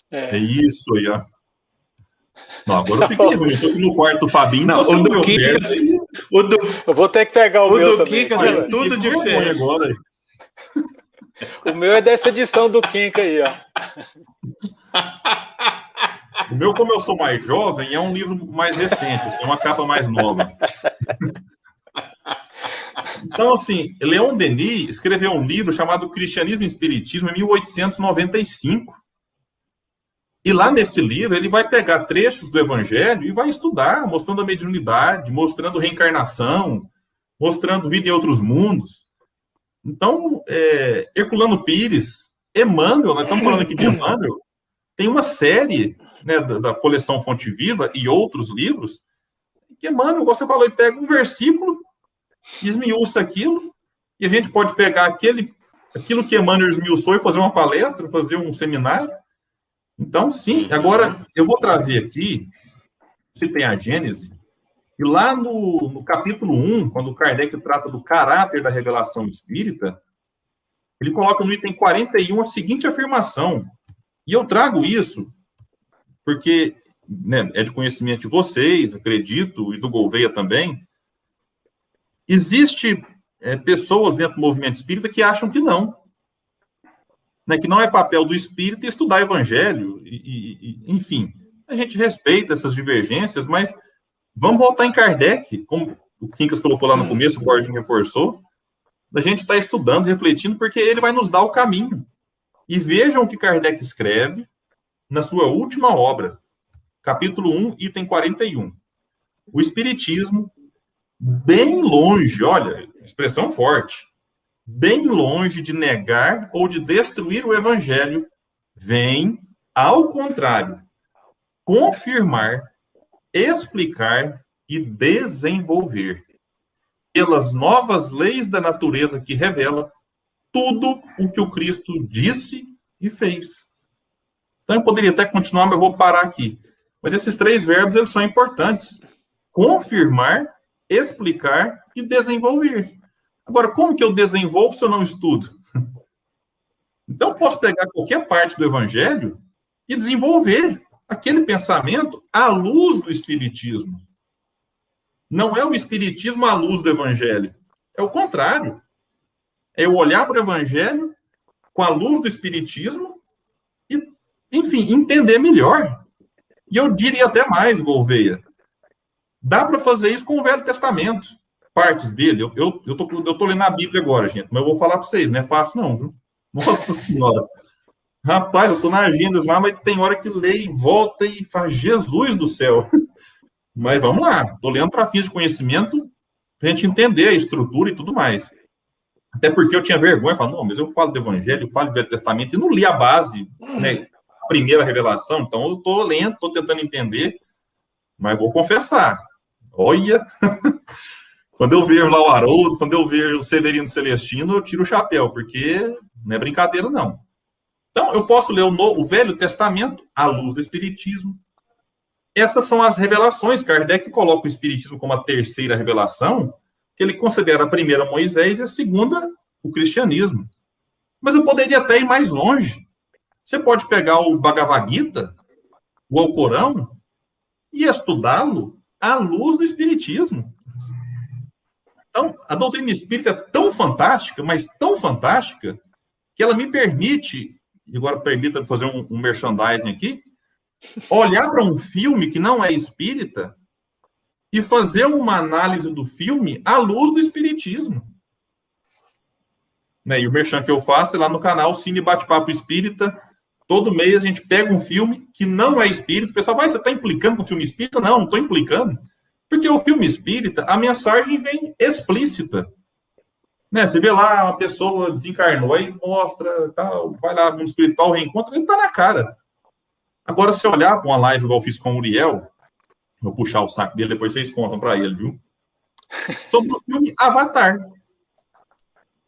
É isso aí, ó. Não, agora eu fiquei no quarto do Fabinho, não, tô o do Quincas, eu vou ter que pegar o meu também. Quincas é tudo diferente. Agora. O meu é dessa edição do Quincas aí, ó. O meu, como eu sou mais jovem, é um livro mais recente, assim, uma capa mais nova. Então, assim, Leon Denis escreveu um livro chamado Cristianismo e Espiritismo em 1895. E lá nesse livro, ele vai pegar trechos do Evangelho e vai estudar, mostrando a mediunidade, mostrando reencarnação, mostrando vida em outros mundos. Então, Herculano Pires, Emmanuel, nós estamos falando aqui de Emmanuel, tem uma série, né, da coleção Fonte Viva e outros livros, que Emmanuel, como você falou, ele pega um versículo, esmiuça aquilo, e a gente pode pegar aquilo que Emmanuel esmiuçou e fazer uma palestra, fazer um seminário. Então, sim. Agora, eu vou trazer aqui, se tem a Gênese, e lá no capítulo 1, quando Kardec trata do caráter da revelação espírita, ele coloca no item 41 a seguinte afirmação, e eu trago isso porque, né, é de conhecimento de vocês, acredito, e do Gouveia também, existe pessoas dentro do movimento espírita que acham que não, né, que não é papel do espírita estudar evangelho, enfim, a gente respeita essas divergências, mas vamos voltar em Kardec, como o Quincas colocou lá no começo, o Borges reforçou, a gente está estudando, refletindo, porque ele vai nos dar o caminho. E vejam o que Kardec escreve na sua última obra, capítulo 1, item 41. O Espiritismo, bem longe, olha, expressão forte, bem longe de negar ou de destruir o Evangelho, vem, ao contrário, confirmar, explicar e desenvolver, pelas novas leis da natureza que revela tudo o que o Cristo disse e fez. Então, eu poderia até continuar, mas eu vou parar aqui. Mas esses 3 verbos, eles são importantes. Confirmar, explicar e desenvolver. Agora, como que eu desenvolvo se eu não estudo? Então, eu posso pegar qualquer parte do Evangelho e desenvolver aquele pensamento à luz do Espiritismo. Não é o Espiritismo à luz do Evangelho. É o contrário. É eu olhar para o Evangelho com a luz do Espiritismo e, enfim, entender melhor. E eu diria até mais, Gouveia. Dá para fazer isso com o Velho Testamento. Partes dele. Eu tô lendo a Bíblia agora, gente, mas eu vou falar para vocês, não é fácil não, viu? Nossa Senhora. Rapaz, eu tô na agenda lá, mas tem hora que lê e volta e faz Jesus do céu. Mas vamos lá, tô lendo para fins de conhecimento, pra gente entender a estrutura e tudo mais. Até porque eu tinha vergonha, falando, não, mas eu falo do Evangelho, eu falo do Velho Testamento, e não li a base, né, a primeira revelação, então eu tô lendo, tô tentando entender, mas vou confessar, olha, quando eu vejo lá o Haroldo, quando eu vejo o Severino Celestino, eu tiro o chapéu, porque não é brincadeira, não. Então, eu posso ler o Velho Testamento à luz do Espiritismo. Essas são as revelações. Kardec coloca o Espiritismo como a terceira revelação, que ele considera a primeira Moisés e a segunda o cristianismo. Mas eu poderia até ir mais longe. Você pode pegar o Bhagavad Gita, o Alcorão, e estudá-lo à luz do Espiritismo. Então, a doutrina espírita é tão fantástica, mas tão fantástica, que ela me permite, e agora permita fazer um merchandising aqui, olhar para um filme que não é espírita e fazer uma análise do filme à luz do espiritismo. Né? E o merchan que eu faço é lá no canal Cine Bate-Papo Espírita. Todo mês a gente pega um filme que não é espírita. O pessoal vai, você está implicando com o filme espírita? Não, não estou implicando. Porque o filme espírita, a mensagem vem explícita. Né? Você vê lá, uma pessoa desencarnou, aí mostra, tal, vai lá no espiritual, reencontra, ele está na cara. Agora, se olhar para uma live igual eu fiz com o Uriel, vou puxar o saco dele, depois vocês contam para ele, viu? Sobre o filme Avatar.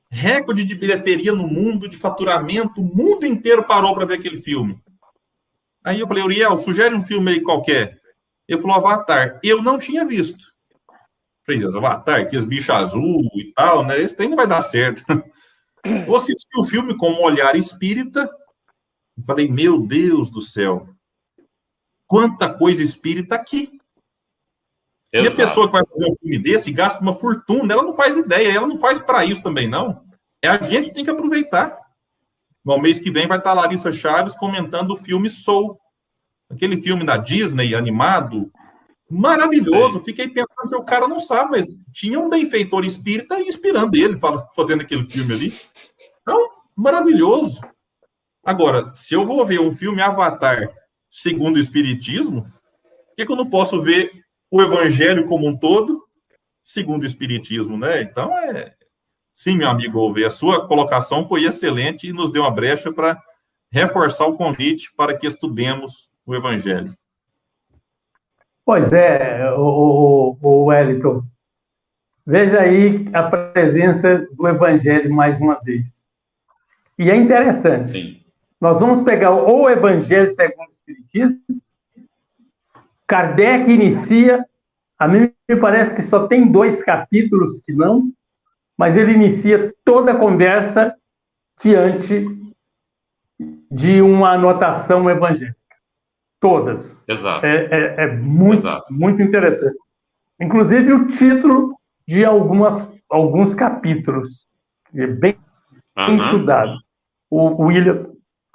Recorde de bilheteria no mundo, de faturamento, o mundo inteiro parou para ver aquele filme. Aí eu falei, Uriel, sugere um filme aí qualquer. Ele falou Avatar. Eu não tinha visto. Falei, Avatar, aqueles bichos azul e tal, né? Isso aí não vai dar certo. Vou assistir o filme com um olhar espírita. Eu falei, meu Deus do céu, quanta coisa espírita aqui. Exato. E a pessoa que vai fazer um filme desse gasta uma fortuna, ela não faz ideia, ela não faz para isso também, não. É a gente que tem que aproveitar. No mês que vem vai estar a Larissa Chaves comentando o filme Soul, aquele filme da Disney, animado, maravilhoso. Fiquei pensando que o cara não sabe, mas tinha um benfeitor espírita inspirando ele, fazendo aquele filme ali. Então, maravilhoso. Agora, se eu vou ver um filme Avatar segundo o Espiritismo, por que eu não posso ver o Evangelho como um todo segundo o Espiritismo, né? Então, sim, meu amigo Gouveia, a sua colocação foi excelente e nos deu uma brecha para reforçar o convite para que estudemos o Evangelho. Pois é, o Wellington. Veja aí a presença do Evangelho mais uma vez. E é interessante. Sim. Nós vamos pegar o Evangelho segundo o Espiritismo. Kardec inicia, a mim me parece que só tem 2 capítulos que não, mas ele inicia toda a conversa diante de uma anotação evangélica. Todas. Exato. É muito, Exato. muito interessante. Inclusive o título de alguns capítulos. É bem estudado. O William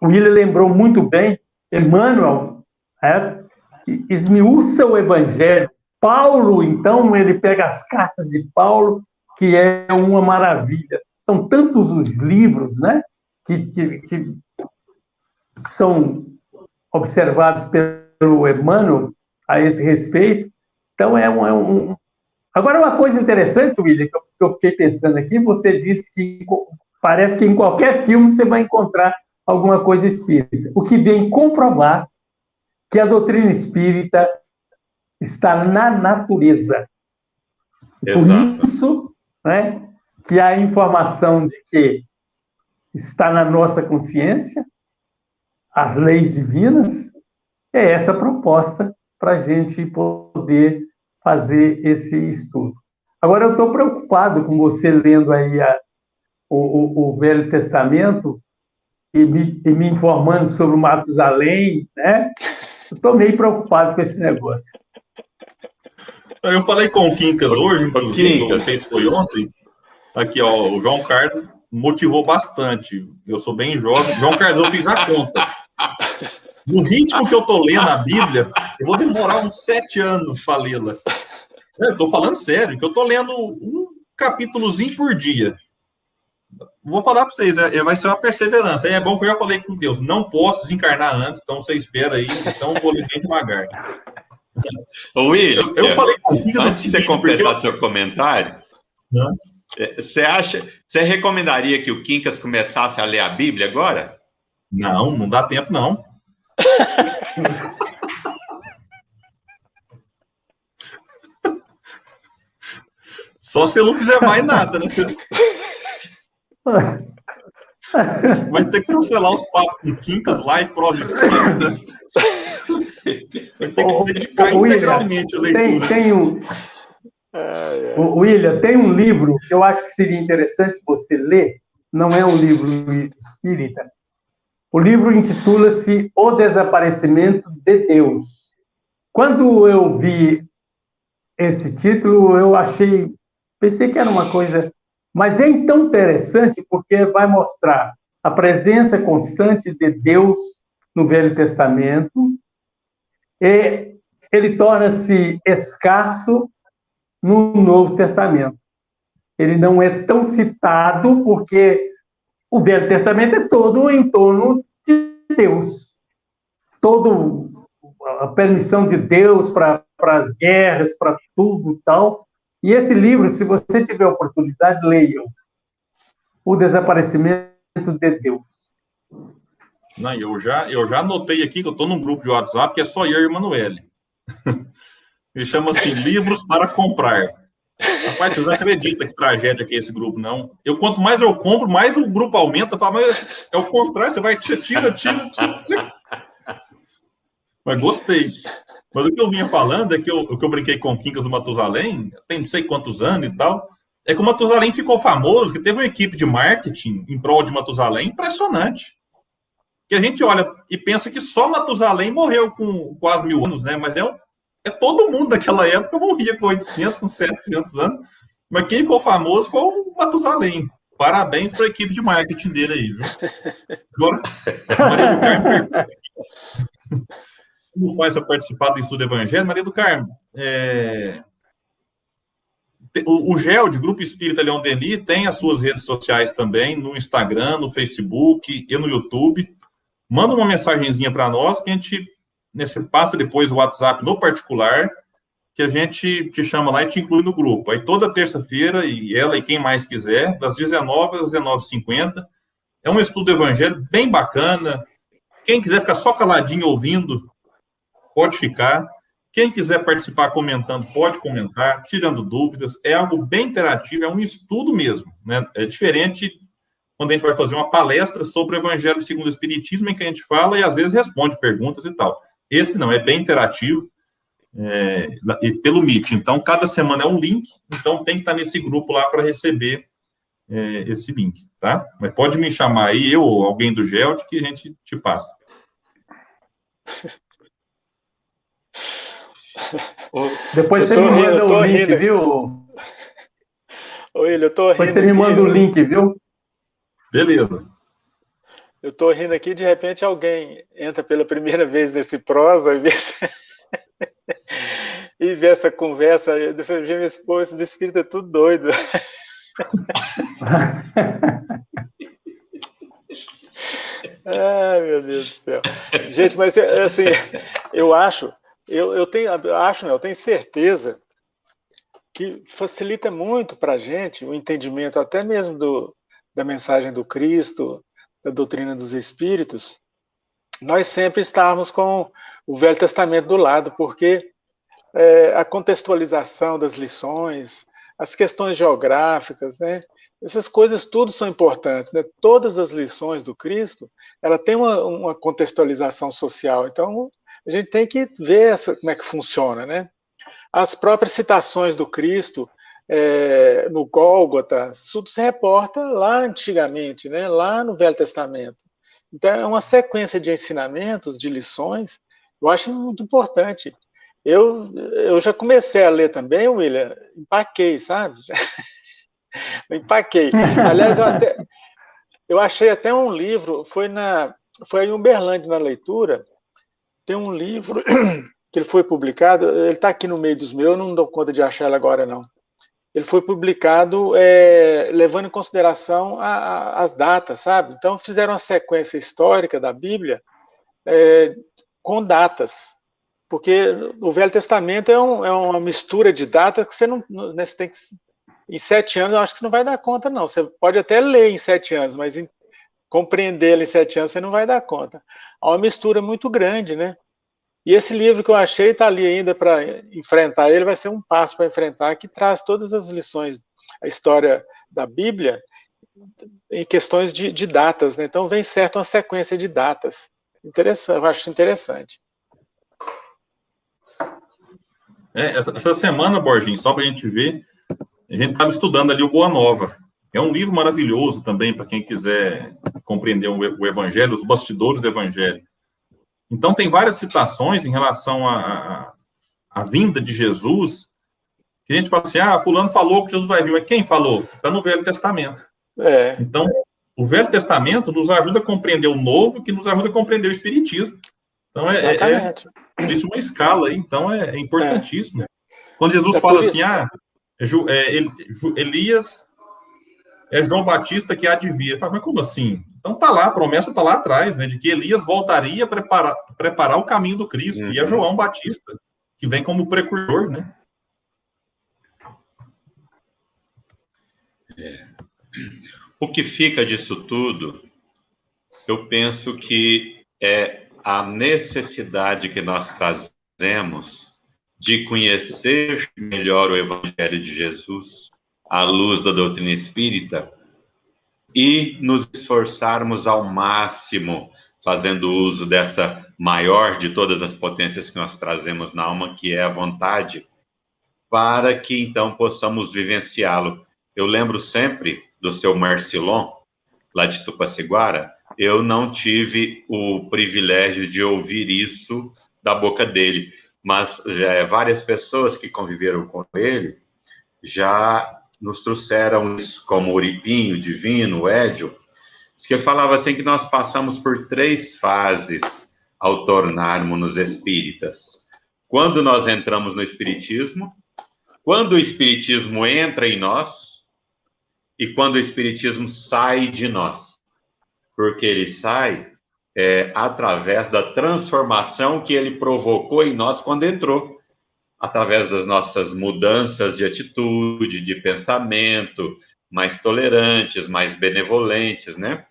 lembrou muito bem, Emmanuel esmiuça o Evangelho. Paulo, então, ele pega as cartas de Paulo, que é uma maravilha. São tantos os livros, né, que são observados pelo Emmanuel a esse respeito. Então, Agora, uma coisa interessante, William, que eu fiquei pensando aqui, você disse que parece que em qualquer filme você vai encontrar alguma coisa espírita, o que vem comprovar que a doutrina espírita está na natureza. Exato. Por isso, né, que a informação de que está na nossa consciência, as leis divinas, é essa proposta para a gente poder fazer esse estudo. Agora, eu estou preocupado com você lendo aí o Velho Testamento e me informando sobre o Matusalém, né? Estou meio preocupado com esse negócio. Eu falei com o Quincas hoje, inclusive, Quincas. não sei se foi ontem. Aqui, ó, o João Carlos motivou bastante. Eu sou bem jovem. João Carlos, eu fiz a conta. No ritmo que eu estou lendo a Bíblia, eu vou demorar uns 7 anos para lê-la. Eu estou falando sério, que eu estou lendo um capítulozinho por dia. Vou falar para vocês, vai ser uma perseverança. É bom que eu já falei com Deus, não posso desencarnar antes, então você espera aí, então eu vou ler bem devagar. William, eu falei com Deus antes de você completar seu comentário, você recomendaria que o Quincas começasse a ler a Bíblia agora? Não dá tempo, não. Só se eu não fizer mais nada, né? Vai ter que cancelar os papos com Quincas, Live, Prosa Espírita. Vai ter que dedicar integralmente a leitura. William, tem um livro que eu acho que seria interessante você ler, não é um livro espírita. O livro intitula-se O Desaparecimento de Deus. Quando eu vi esse título, pensei que era uma coisa, mas é tão interessante porque vai mostrar a presença constante de Deus no Velho Testamento e ele torna-se escasso no Novo Testamento. Ele não é tão citado porque o Velho Testamento é todo em torno de Deus. Toda a permissão de Deus para as guerras, para tudo e tal. E esse livro, se você tiver oportunidade, leiam. O Desaparecimento de Deus. Não, eu já anotei aqui que eu estou num grupo de WhatsApp que é só eu e Emanuele. Ele chama assim, Livros para Comprar. Rapaz, vocês não acreditam que tragédia que é esse grupo, não. Quanto mais eu compro, mais o grupo aumenta. Eu falo, mas é o contrário, você vai tira. Mas gostei. Mas o que eu vinha falando é que o que eu brinquei com o Quincas do Matusalém, tem não sei quantos anos e tal, é que o Matusalém ficou famoso, que teve uma equipe de marketing em prol de Matusalém impressionante. Que a gente olha e pensa que só Matusalém morreu com quase 1000 anos, né? Mas todo mundo daquela época morria com 800, com 700 anos. Mas quem ficou famoso foi o Matusalém. Parabéns para a equipe de marketing dele aí, viu? Agora, Maria do Carmo, como faz para participar do estudo evangelho? Maria do Carmo, o GEL, de Grupo Espírita Leão Denis, tem as suas redes sociais também, no Instagram, no Facebook e no YouTube. Manda uma mensagenzinha para nós, que a gente passa depois o WhatsApp no particular, que a gente te chama lá e te inclui no grupo. Aí toda terça-feira, e ela e quem mais quiser, das 19 às 19h50, é um estudo evangelho bem bacana. Quem quiser ficar só caladinho ouvindo, pode ficar. Quem quiser participar comentando, pode comentar, tirando dúvidas. É algo bem interativo, é um estudo mesmo, né? É diferente quando a gente vai fazer uma palestra sobre o Evangelho segundo o Espiritismo, em que a gente fala e às vezes responde perguntas e tal. Esse não, é bem interativo, e pelo Meet. Então, cada semana é um link, então tem que estar nesse grupo lá para receber esse link, tá? Mas pode me chamar aí, eu ou alguém do GELD, que a gente te passa. Depois você me manda o link, viu? Ô, William, eu tô rindo. Depois você me manda o link, viu? Beleza. Eu tô rindo aqui, de repente alguém entra pela primeira vez nesse prosa e vê essa conversa. Eu falei, pô, esses espíritos é tudo doido. Ai, meu Deus do céu. Gente, mas assim, eu acho, eu tenho certeza que facilita muito para a gente o entendimento até mesmo da mensagem do Cristo, da doutrina dos Espíritos, nós sempre estarmos com o Velho Testamento do lado, porque a contextualização das lições, as questões geográficas, né? Essas coisas tudo são importantes, né? Todas as lições do Cristo, ela tem uma contextualização social. Então, a gente tem que ver como é que funciona, né? As próprias citações do Cristo no Gólgota, tudo se reporta lá antigamente, né? Lá no Velho Testamento. Então, é uma sequência de ensinamentos, de lições, eu acho muito importante. Eu já comecei a ler também, William, empaquei, sabe? Empaquei. Aliás, eu achei até um livro, foi em Uberlândia na leitura, tem um livro que ele foi publicado, ele está aqui no meio dos meus, eu não dou conta de achar ele agora, não. Ele foi publicado levando em consideração as datas, sabe? Então, fizeram uma sequência histórica da Bíblia com datas, porque o Velho Testamento é uma mistura de datas que você não, né, você tem que, em 7 anos, eu acho que você não vai dar conta, não. Você pode até ler em 7 anos, mas compreendê-lo em 7 anos você não vai dar conta. Há uma mistura muito grande, né? E esse livro que eu achei está ali ainda para enfrentar ele, vai ser um passo para enfrentar, que traz todas as lições, a história da Bíblia, em questões de datas, né? Então vem certo uma sequência de datas. Interessante, eu acho interessante. Essa semana, Borginho, só para a gente ver, a gente estava estudando ali o Boa Nova. É um livro maravilhoso também para quem quiser compreender o Evangelho, os bastidores do Evangelho. Então, tem várias citações em relação à vinda de Jesus, que a gente fala assim, fulano falou que Jesus vai vir, mas quem falou? Está no Velho Testamento. Então, o Velho Testamento nos ajuda a compreender o Novo, que nos ajuda a compreender o Espiritismo. Então, existe uma escala aí, então é importantíssimo. Quando Jesus fala assim, Elias é João Batista que há de vir. Fala, mas como assim? Então tá lá, a promessa está lá atrás, né, de que Elias voltaria a preparar o caminho do Cristo. E é João Batista, que vem como precursor, né? O que fica disso tudo, eu penso que é a necessidade que nós trazemos de conhecer melhor o Evangelho de Jesus, à luz da doutrina espírita, e nos esforçarmos ao máximo, fazendo uso dessa maior de todas as potências que nós trazemos na alma, que é a vontade, para que então possamos vivenciá-lo. Eu lembro sempre do seu Marcilon, lá de Tupaciguara. Eu não tive o privilégio de ouvir isso da boca dele, mas várias pessoas que conviveram com ele já nos trouxeram isso, como o Uripinho, o Divino, o Édio, que falava assim que nós passamos por 3 fases ao tornarmos-nos espíritas. Quando nós entramos no espiritismo, quando o espiritismo entra em nós e quando o espiritismo sai de nós. Porque ele sai através da transformação que ele provocou em nós quando entrou. Através das nossas mudanças de atitude, de pensamento, mais tolerantes, mais benevolentes, né?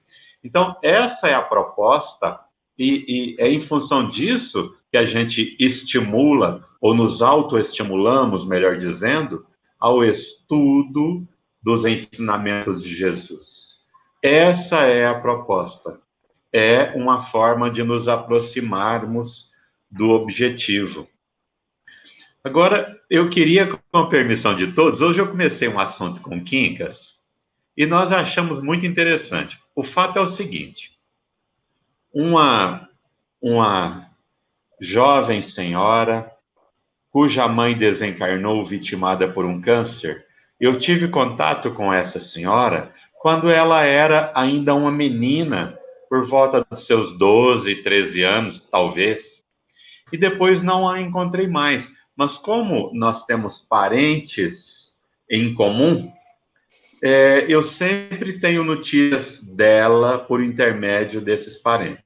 Então, essa é a proposta, e é em função disso que a gente estimula, ou nos autoestimulamos, melhor dizendo, ao estudo dos ensinamentos de Jesus. Essa é a proposta. É uma forma de nos aproximarmos do objetivo. Agora, eu queria, com a permissão de todos, hoje eu comecei um assunto com Quincas e nós achamos muito interessante. O fato é o seguinte, uma jovem senhora cuja mãe desencarnou vitimada por um câncer. Eu tive contato com essa senhora quando ela era ainda uma menina, por volta dos seus 12, 13 anos, talvez. E depois não a encontrei mais. Mas como nós temos parentes em comum, eu sempre tenho notícias dela por intermédio desses parentes.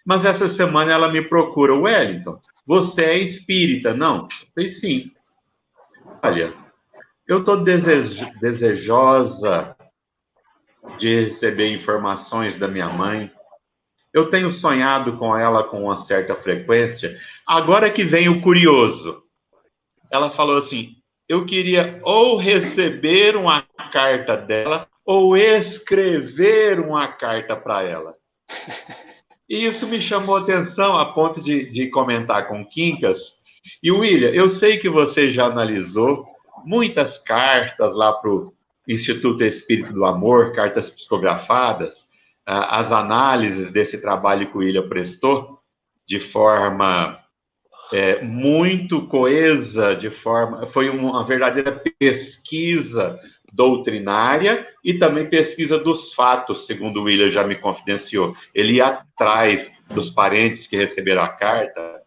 Mas essa semana ela me procura: Wellington, você é espírita? Não? Eu falei, sim. Olha, eu estou desejosa de receber informações da minha mãe. Eu tenho sonhado com ela com uma certa frequência. Agora que vem o curioso. Ela falou assim: eu queria ou receber uma carta dela ou escrever uma carta para ela. E isso me chamou a atenção a ponto de comentar com Quincas. E, William, eu sei que você já analisou muitas cartas lá para o Instituto Espírito do Amor, cartas psicografadas, as análises desse trabalho que o William prestou, de forma muito coesa, foi uma verdadeira pesquisa doutrinária e também pesquisa dos fatos, segundo o William já me confidenciou. Ele ia atrás dos parentes que receberam a carta.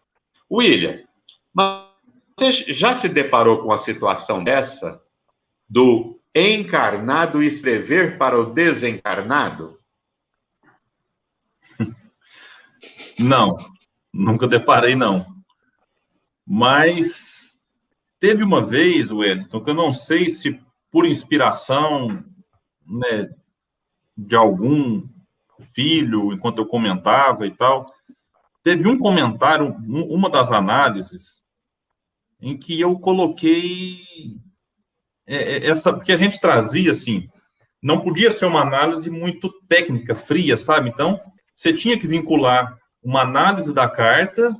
William, mas você já se deparou com uma situação dessa, do encarnado escrever para o desencarnado? Não, nunca deparei, não. Mas teve uma vez, Wellington, que eu não sei se por inspiração, né, de algum filho, enquanto eu comentava e tal, teve um comentário, uma das análises, em que eu coloquei porque a gente trazia, assim, não podia ser uma análise muito técnica, fria, sabe? Então, você tinha que vincular uma análise da carta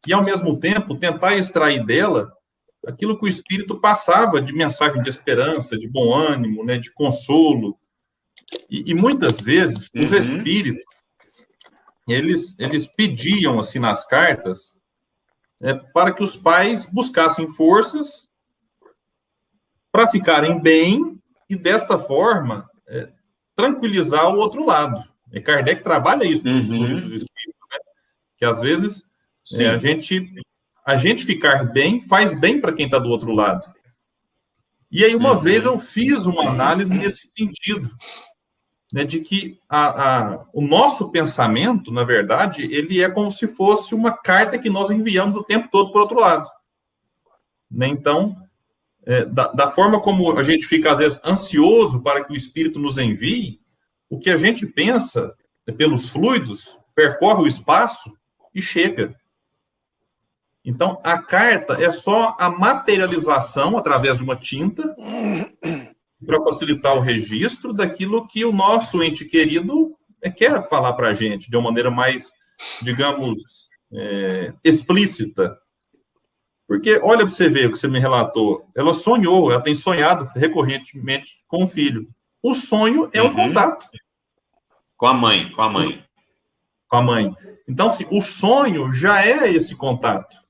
e, ao mesmo tempo, tentar extrair dela aquilo que o espírito passava de mensagem de esperança, de bom ânimo, né, de consolo. E muitas vezes, os espíritos, eles pediam, assim, nas cartas, para que os pais buscassem forças para ficarem bem e, desta forma, tranquilizar o outro lado. E Kardec trabalha isso no livro dos Espíritos, né? Que, às vezes, a gente ficar bem faz bem para quem está do outro lado. E aí, uma vez, eu fiz uma análise nesse sentido, né, de que o nosso pensamento, na verdade, ele é como se fosse uma carta que nós enviamos o tempo todo para o outro lado. Né? Então, da forma como a gente fica, às vezes, ansioso para que o Espírito nos envie, o que a gente pensa pelos fluidos percorre o espaço e chega. Então, a carta é só a materialização, através de uma tinta, para facilitar o registro daquilo que o nosso ente querido quer falar para a gente, de uma maneira mais, digamos, explícita. Porque, olha para você ver o que você me relatou, ela sonhou, ela tem sonhado recorrentemente com o filho. O sonho é um contato. Com a mãe. Com a mãe. Então, assim, o sonho já é esse contato.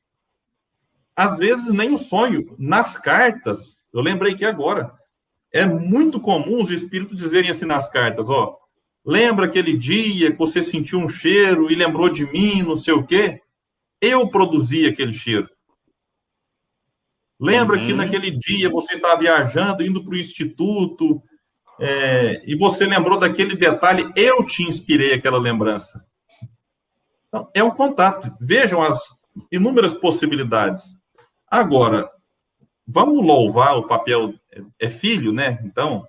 Às vezes, nem o sonho. Nas cartas, eu lembrei que agora, é muito comum os espíritos dizerem assim nas cartas, ó, lembra aquele dia que você sentiu um cheiro e lembrou de mim, não sei o quê? Eu produzi aquele cheiro. Lembra que naquele dia você estava viajando, indo para o instituto, e você lembrou daquele detalhe, eu te inspirei aquela lembrança. Então, é um contato. Vejam as inúmeras possibilidades. Agora, vamos louvar o papel... É filho, né? Então...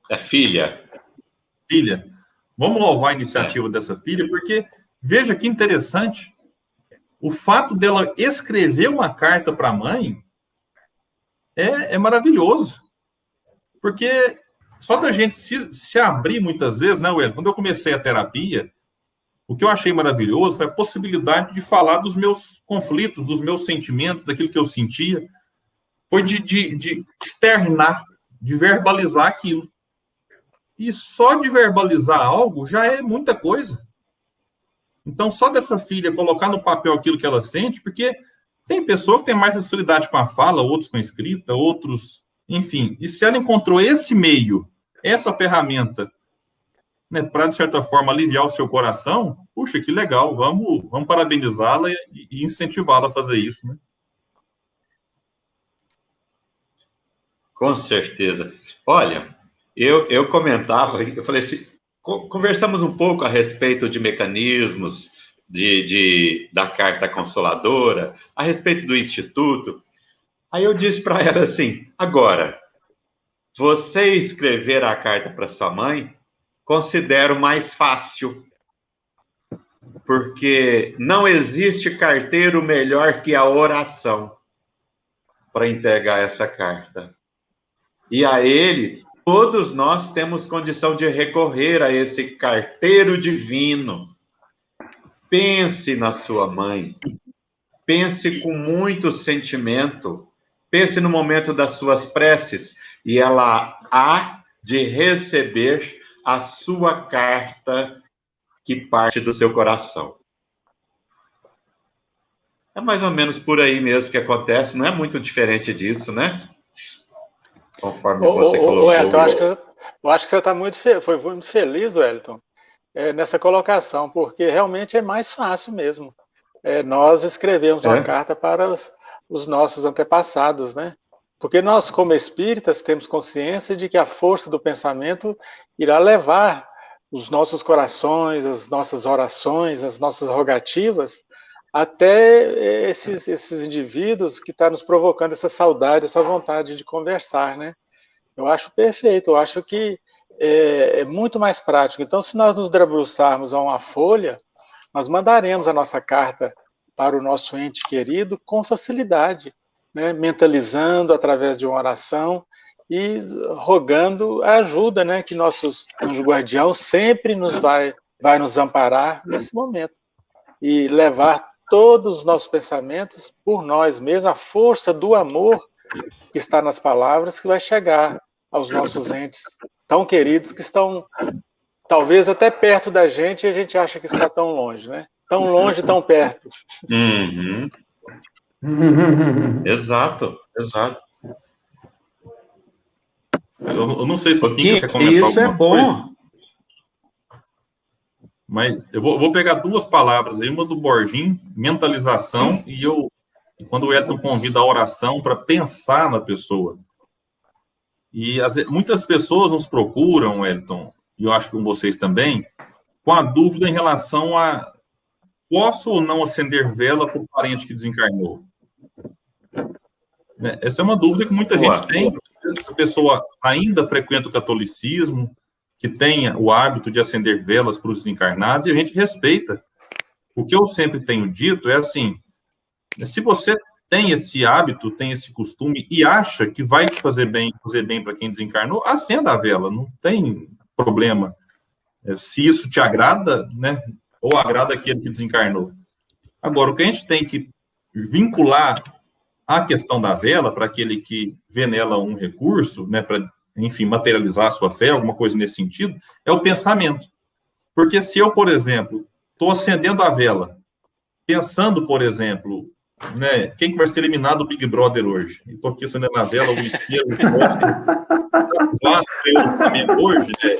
É filha. Filha. Vamos louvar a iniciativa dessa filha, porque, veja que interessante, o fato dela escrever uma carta para a mãe é maravilhoso. Porque só da gente se abrir muitas vezes, né, Wellington? Quando eu comecei a terapia, o que eu achei maravilhoso foi a possibilidade de falar dos meus conflitos, dos meus sentimentos, daquilo que eu sentia. Foi de externar, de verbalizar aquilo. E só de verbalizar algo já é muita coisa. Então, só dessa filha colocar no papel aquilo que ela sente, porque Tem pessoa que tem mais facilidade com a fala, outros com a escrita, outros... Enfim, e se ela encontrou esse meio, essa ferramenta, né, para, de certa forma, aliviar o seu coração, puxa, que legal, vamos parabenizá-la e incentivá-la a fazer isso, né? Com certeza. Olha, eu comentava, eu falei assim, conversamos um pouco a respeito de mecanismos da Carta Consoladora, a respeito do Instituto. Aí eu disse para ela assim, agora, você escrever a carta para sua mãe, considero mais fácil, porque não existe carteiro melhor que a oração para entregar essa carta. E a ele, todos nós temos condição de recorrer a esse carteiro divino. Pense na sua mãe. Pense com muito sentimento. Pense no momento das suas preces. E ela há de receber a sua carta que parte do seu coração. É mais ou menos por aí mesmo que acontece. Não é muito diferente disso, né? Conforme você colocou. Wellington, eu acho que você está foi muito feliz, Wellington, nessa colocação, porque realmente é mais fácil mesmo. Nós escrevemos uma carta para os nossos antepassados, né? Porque nós, como espíritas, temos consciência de que a força do pensamento irá levar os nossos corações, as nossas orações, as nossas rogativas, até esses indivíduos que estão nos provocando essa saudade, essa vontade de conversar, né? Eu acho perfeito, eu acho que é muito mais prático. Então, se nós nos debruçarmos a uma folha, nós mandaremos a nossa carta para o nosso ente querido com facilidade, né? Mentalizando através de uma oração e rogando a ajuda, né? Que nosso anjo guardião sempre vai nos amparar nesse momento e levar todos os nossos pensamentos por nós mesmos, a força do amor que está nas palavras, que vai chegar aos nossos entes tão queridos, que estão talvez até perto da gente e a gente acha que está tão longe, né? Tão longe, tão perto. Uhum. Exato. Eu não sei se o Kim quer comentar isso alguma é bom. coisa. Mas eu vou pegar duas palavras aí, uma do Borginho, mentalização, e quando o Wellington convida a oração para pensar na pessoa. E muitas pessoas nos procuram, Wellington, e eu acho que com vocês também, com a dúvida em relação a posso ou não acender vela para o parente que desencarnou? Essa é uma dúvida que muita gente tem. Essa pessoa ainda frequenta o catolicismo, que tenha o hábito de acender velas para os desencarnados, e a gente respeita. O que eu sempre tenho dito é assim, se você tem esse hábito, tem esse costume, e acha que vai te fazer bem para quem desencarnou, acenda a vela, não tem problema. Se isso te agrada, né, ou agrada aquele que desencarnou. Agora, o que a gente tem que vincular a questão da vela, para aquele que vê nela um recurso, né, para, enfim, materializar a sua fé, alguma coisa nesse sentido, é o pensamento. Porque se eu, por exemplo, estou acendendo a vela, pensando, por exemplo, né, quem que vai ser eliminado do Big Brother hoje? Estou aqui acendendo a vela, o esquerdo, o Vasco ganhou o Flamengo hoje, né?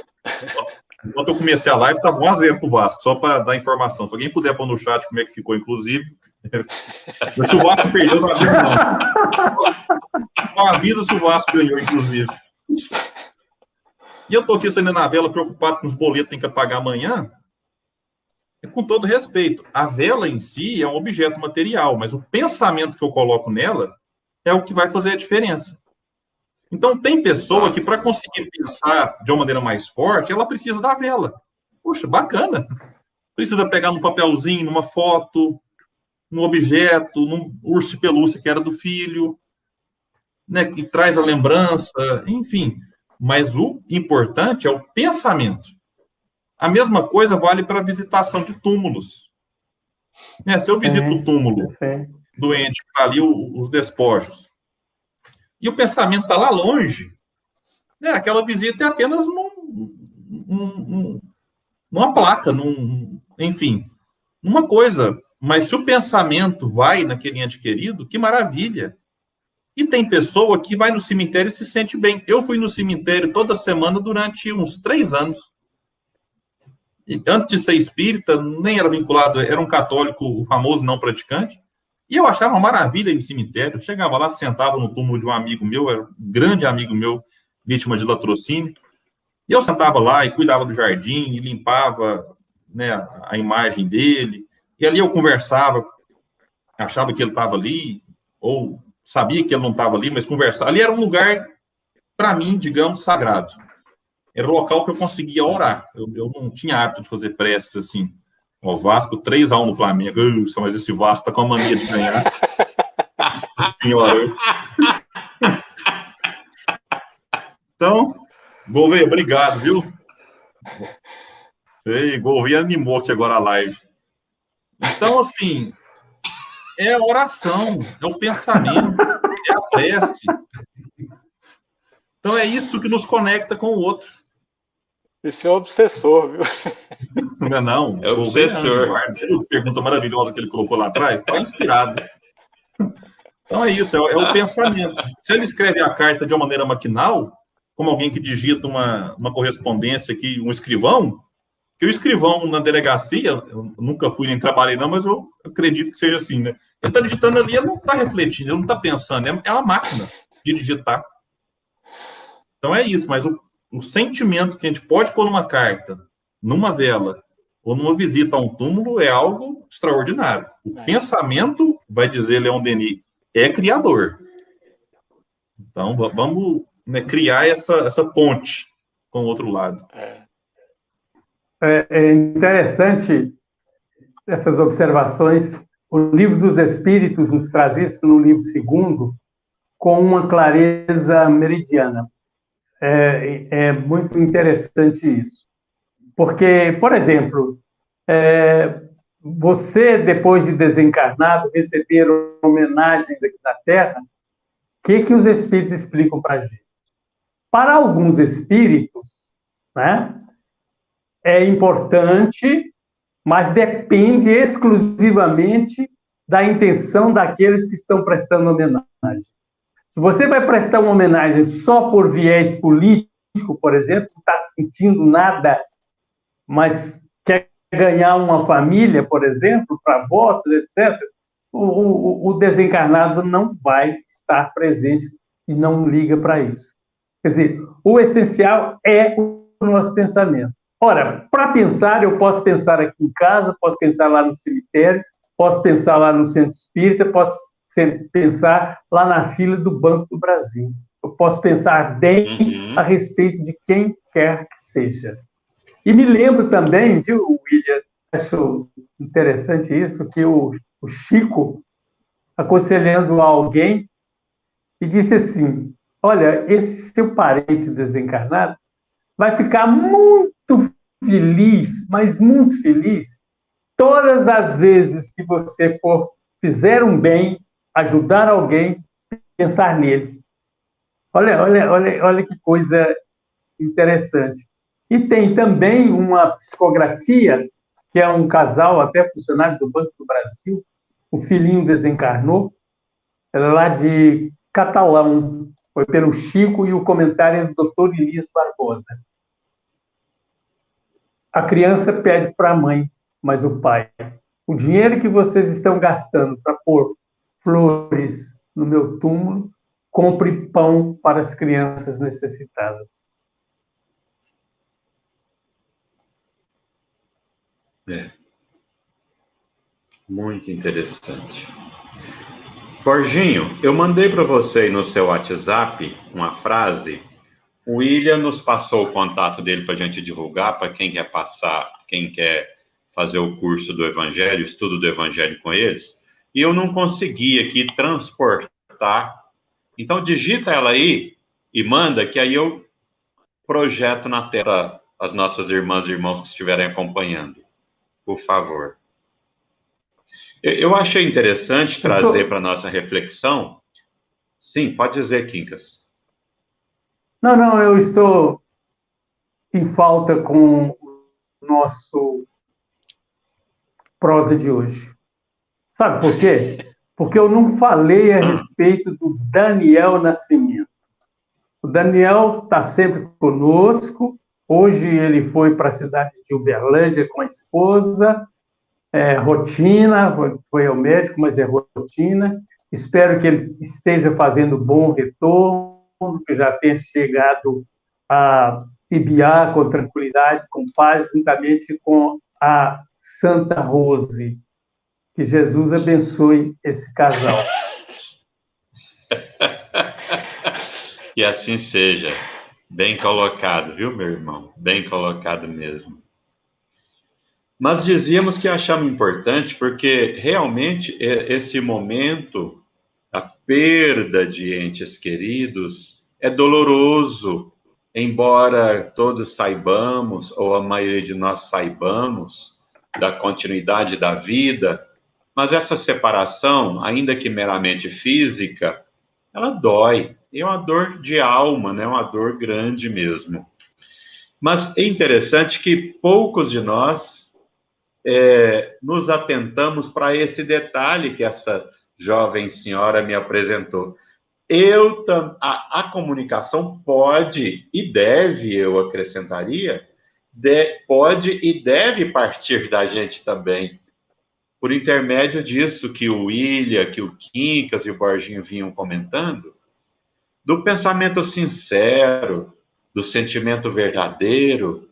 Enquanto eu comecei a live, estava 1-0 para o Vasco, só para dar informação. Se alguém puder pôr no chat como é que ficou, inclusive. Se o Vasco perdeu, não avisa, não. Não avisa se o Vasco ganhou, inclusive. E eu estou aqui acendendo a vela, preocupado com os boletos que tem que pagar amanhã. Com todo respeito, a vela em si é um objeto material, mas o pensamento que eu coloco nela é o que vai fazer a diferença. Então, tem pessoa que, para conseguir pensar de uma maneira mais forte, ela precisa da vela. Poxa, bacana. Precisa pegar num papelzinho, numa foto, num objeto, num urso de pelúcia que era do filho, né, que traz a lembrança, enfim. Mas o importante é o pensamento. A mesma coisa vale para a visitação de túmulos. Né, se eu visito o túmulo doente, que está ali os despojos, e o pensamento está lá longe, né, aquela visita é apenas numa placa, enfim, uma coisa Mas se o pensamento vai naquele ente querido, que maravilha. E tem pessoa que vai no cemitério e se sente bem. Eu fui no cemitério toda semana durante uns 3 anos. E antes de ser espírita, nem era vinculado, era um católico, o famoso não praticante. E eu achava uma maravilha ir no cemitério. Chegava lá, sentava no túmulo de um amigo meu, era um grande amigo meu, vítima de latrocínio. E eu sentava lá e cuidava do jardim, e limpava, né, a imagem dele. E ali eu conversava, achava que ele estava ali, ou sabia que ele não estava ali, mas conversava. Ali era um lugar, para mim, digamos, sagrado. Era o local que eu conseguia orar. Eu não tinha hábito de fazer preces assim. O Vasco, 3-1 no Flamengo. Mas esse Vasco tá com a mania de ganhar. Nossa senhora. Então, Gouveia, obrigado, viu? Sei, Gouveia animou aqui agora a live. Então, assim, é a oração, é o pensamento, é a prece. Então, é isso que nos conecta com o outro. Esse é um obsessor, viu? Não, É obsessor. Você viu a pergunta maravilhosa que ele colocou lá atrás? Está inspirado. Então é isso, é o pensamento. Se ele escreve a carta de uma maneira maquinal, como alguém que digita uma correspondência aqui, um escrivão, que o escrivão na delegacia, eu nunca fui nem trabalhei não, mas eu acredito que seja assim, né? Ele está digitando ali, ele não está refletindo, ele não está pensando, é uma máquina de digitar. Então é isso, mas o sentimento que a gente pode pôr numa carta, numa vela, ou numa visita a um túmulo, é algo extraordinário. O pensamento, vai dizer Leon Denis, é criador. Então, vamos, né, criar essa ponte com o outro lado. É interessante essas observações. O Livro dos Espíritos nos traz isso no livro 2º, com uma clareza meridiana. É muito interessante isso. Porque, por exemplo, você, depois de desencarnado, receber homenagens aqui na Terra, o que os espíritos explicam para a gente? Para alguns espíritos, né, é importante, mas depende exclusivamente da intenção daqueles que estão prestando homenagem. Se você vai prestar uma homenagem só por viés político, por exemplo, não está sentindo nada, mas quer ganhar uma família, por exemplo, para votos, etc., o desencarnado não vai estar presente e não liga para isso. Quer dizer, o essencial é o nosso pensamento. Ora, para pensar, eu posso pensar aqui em casa, posso pensar lá no cemitério, posso pensar lá no centro espírita, posso pensar lá na fila do Banco do Brasil. Eu posso pensar bem a respeito de quem quer que seja. E me lembro também, viu, William, acho interessante isso, que o Chico, aconselhando alguém, e disse assim: olha, esse seu parente desencarnado vai ficar muito feliz, mas muito feliz, todas as vezes que você fizer um bem, ajudar alguém, pensar nele. Olha que coisa interessante. E tem também uma psicografia, que é um casal, até funcionário do Banco do Brasil, o filhinho desencarnou, ela é lá de Catalão, foi pelo Chico, e o comentário é do Dr. Elias Barbosa. A criança pede para a mãe, mas o pai: o dinheiro que vocês estão gastando para pôr flores no meu túmulo, compre pão para as crianças necessitadas. Muito interessante. Borginho, eu mandei para você aí no seu WhatsApp uma frase. O William nos passou o contato dele para a gente divulgar, para quem quer passar, quem quer fazer o curso do Evangelho, estudo do Evangelho com eles, e eu não consegui aqui transportar. Então, digita ela aí e manda, que aí eu projeto na tela as nossas irmãs e irmãos que estiverem acompanhando. Por favor. Eu achei interessante trazer para a nossa reflexão. Sim, pode dizer, Quincas. Não, eu estou em falta com o nosso prosa de hoje. Sabe por quê? Porque eu não falei a respeito do Daniel Nascimento. O Daniel está sempre conosco. Hoje ele foi para a cidade de Uberlândia com a esposa. Rotina, foi ao médico, mas é rotina. Espero que ele esteja fazendo bom retorno, que já tenha chegado a Ibiá com tranquilidade, com paz, juntamente com a Santa Rose. Que Jesus abençoe esse casal. Que assim seja. Bem colocado, viu, meu irmão? Bem colocado mesmo. Mas dizíamos que achamos importante porque realmente esse momento, a perda de entes queridos, é doloroso, embora todos saibamos, ou a maioria de nós saibamos, da continuidade da vida, mas essa separação, ainda que meramente física, ela dói. É uma dor de alma, né? Uma dor grande mesmo. Mas é interessante que poucos de nós nos atentamos para esse detalhe que essa jovem senhora me apresentou. A comunicação pode e deve, eu acrescentaria, pode e deve partir da gente também. Por intermédio disso que o William, que o Quincas e o Borginho vinham comentando, do pensamento sincero, do sentimento verdadeiro,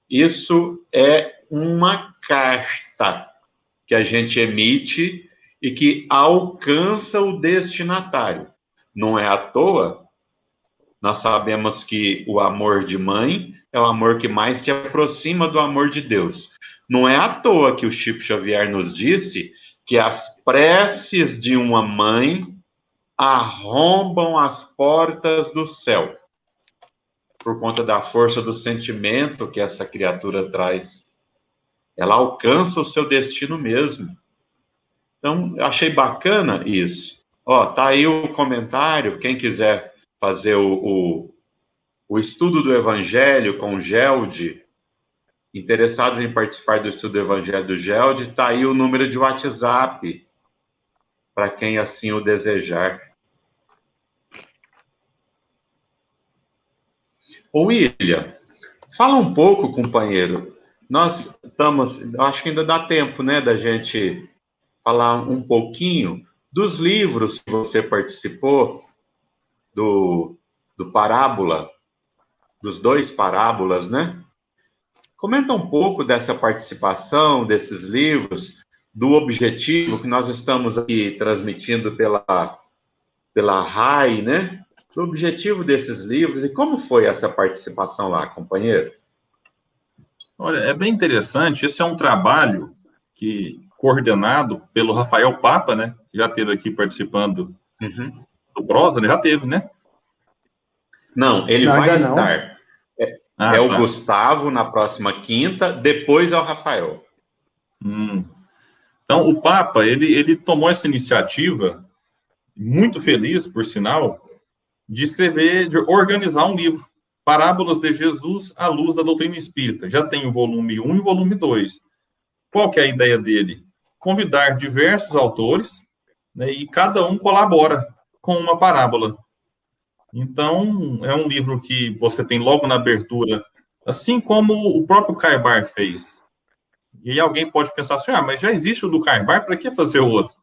isso é uma carta que a gente emite e que alcança o destinatário. Não é à toa, nós sabemos que o amor de mãe é o amor que mais se aproxima do amor de Deus. Não é à toa que o Chico Xavier nos disse que as preces de uma mãe arrombam as portas do céu, por conta da força do sentimento que essa criatura traz. Ela alcança o seu destino mesmo. Então, eu achei bacana isso. Tá aí o comentário, quem quiser fazer o estudo do Evangelho com o Gelde, interessados em participar do estudo do Evangelho do Gelde, está aí o número de WhatsApp, para quem assim o desejar. William, fala um pouco, companheiro. Nós estamos, acho que ainda dá tempo, né, da gente falar um pouquinho dos livros que você participou, do Parábola, dos 2 Parábolas, né? Comenta um pouco dessa participação, desses livros, do objetivo que nós estamos aqui transmitindo pela RAI, né? Do objetivo desses livros e como foi essa participação lá, companheiro? Olha, é bem interessante. Esse é um trabalho coordenado pelo Rafael Papa, né? Já esteve aqui participando do Prosa, né? Já teve, né? Não, ele vai estar. O Gustavo na próxima quinta, depois é o Rafael. Então, o Papa, ele tomou essa iniciativa, muito feliz, por sinal, de escrever, de organizar um livro, Parábolas de Jesus à Luz da Doutrina Espírita. Já tem o volume 1 e o volume 2. Qual que é a ideia dele? Convidar diversos autores, né, e cada um colabora com uma parábola. Então, é um livro que você tem logo na abertura, assim como o próprio Carbar fez. E aí alguém pode pensar assim, mas já existe o do Carbar, para que fazer o outro?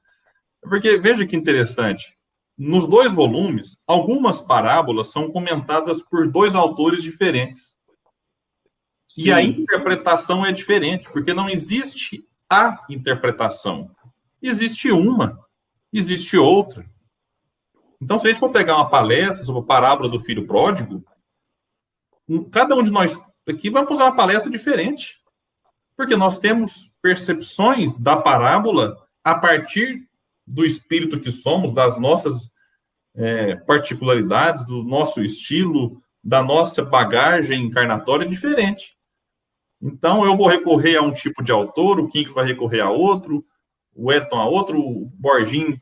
Porque, veja que interessante, nos 2 volumes, algumas parábolas são comentadas por 2 autores diferentes. Sim. E a interpretação é diferente, porque não existe a interpretação. Existe uma, existe outra. Então, se a gente for pegar uma palestra sobre a parábola do filho pródigo, cada um de nós aqui vai fazer uma palestra diferente. Porque nós temos percepções da parábola a partir do espírito que somos, das nossas particularidades, do nosso estilo, da nossa bagagem encarnatória diferente. Então, eu vou recorrer a um tipo de autor, o Quincas vai recorrer a outro, o Elton a outro, o Borginho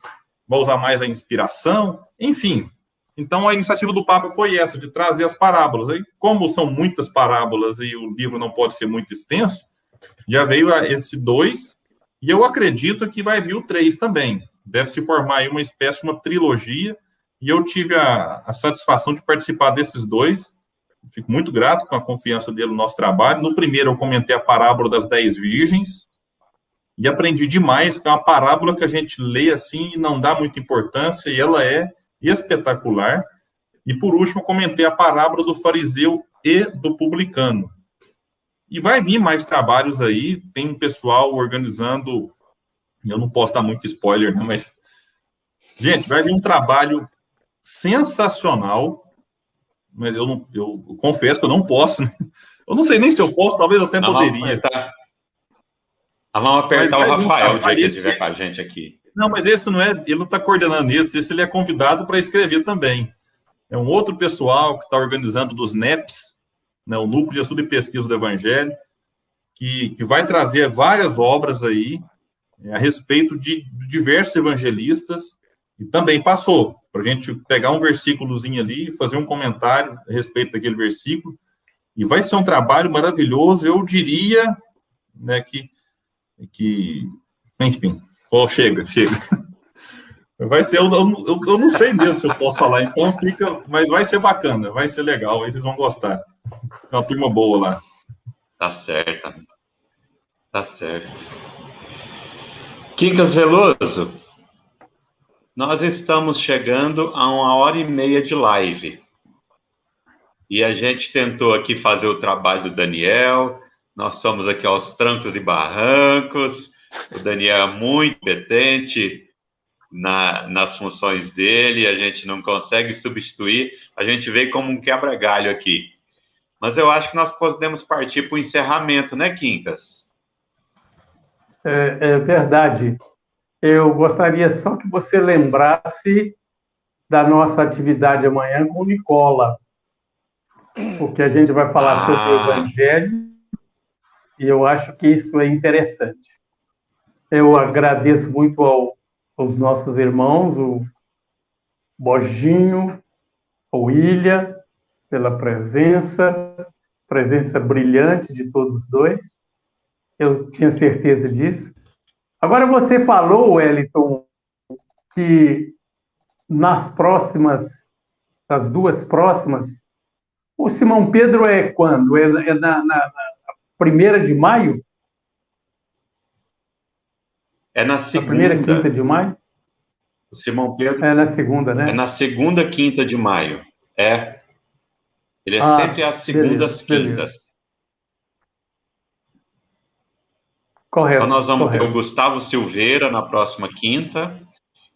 vai usar mais a inspiração, enfim. Então, a iniciativa do Papa foi essa, de trazer as parábolas. Aí, como são muitas parábolas e o livro não pode ser muito extenso, já veio esse 2, E eu acredito que vai vir o 3 também. Deve se formar aí uma espécie de uma trilogia, e eu tive a satisfação de participar desses 2. Fico muito grato com a confiança dele no nosso trabalho. No primeiro, eu comentei a parábola das 10 virgens, e aprendi demais, que é uma parábola que a gente lê assim e não dá muita importância, e ela é espetacular. E, por último, eu comentei a parábola do fariseu e do publicano. E vai vir mais trabalhos aí, tem um pessoal organizando, eu não posso dar muito spoiler, né, mas, gente, vai vir um trabalho sensacional, mas eu confesso que eu não posso, né? Eu não sei nem se eu posso, talvez eu até poderia. Vamos apertar o Rafael, o dia que ele estiver com a gente aqui. Não, mas esse não é, ele não está coordenando isso, esse ele é convidado para escrever também. É um outro pessoal que está organizando dos NEPs, né, o Núcleo de Estudo e Pesquisa do Evangelho, que vai trazer várias obras aí a respeito de diversos evangelistas, e também passou, para a gente pegar um versículozinho ali e fazer um comentário a respeito daquele versículo, e vai ser um trabalho maravilhoso, eu diria, né, que enfim, chega. Vai ser, eu não sei mesmo se eu posso falar, então fica, mas vai ser bacana, vai ser legal, aí vocês vão gostar. É uma turma boa lá. Tá certo. Quincas Veloso, nós estamos chegando a 1h30 de live. E a gente tentou aqui fazer o trabalho do Daniel, nós somos aqui aos trancos e barrancos, o Daniel é muito competente nas funções dele, a gente não consegue substituir, a gente veio como um quebra-galho aqui. Mas eu acho que nós podemos partir para o encerramento, né, Quincas? É verdade. Eu gostaria só que você lembrasse da nossa atividade amanhã com o Nicola, porque a gente vai falar sobre o Evangelho, e eu acho que isso é interessante. Eu agradeço muito aos nossos irmãos, o Borginho, o William, pela presença brilhante de todos os dois. Eu tinha certeza disso. Agora, você falou, Wellington, que nas 2 próximas, o Simão Pedro é quando? É na 1ª de maio? É na segunda. Na primeira quinta de maio? O Simão Pedro... É na segunda, né? É na segunda quinta de maio. Ele é sempre às segundas quintas. Correto. Então nós vamos ter o Gustavo Silveira na próxima quinta,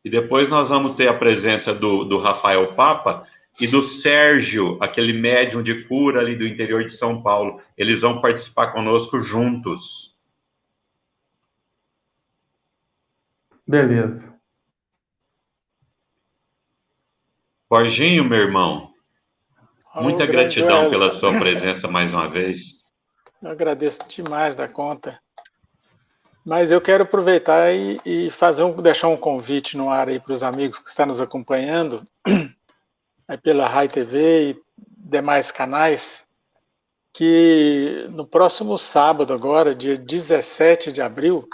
e depois nós vamos ter a presença do Rafael Papa e do Sérgio, aquele médium de cura ali do interior de São Paulo. Eles vão participar conosco juntos. Beleza. Borginho, meu irmão, muita gratidão pela sua presença mais uma vez. Eu agradeço demais da conta. Mas eu quero aproveitar e deixar um convite no ar aí para os amigos que estão nos acompanhando, aí pela Rai TV e demais canais, que no próximo sábado agora, dia 17 de abril,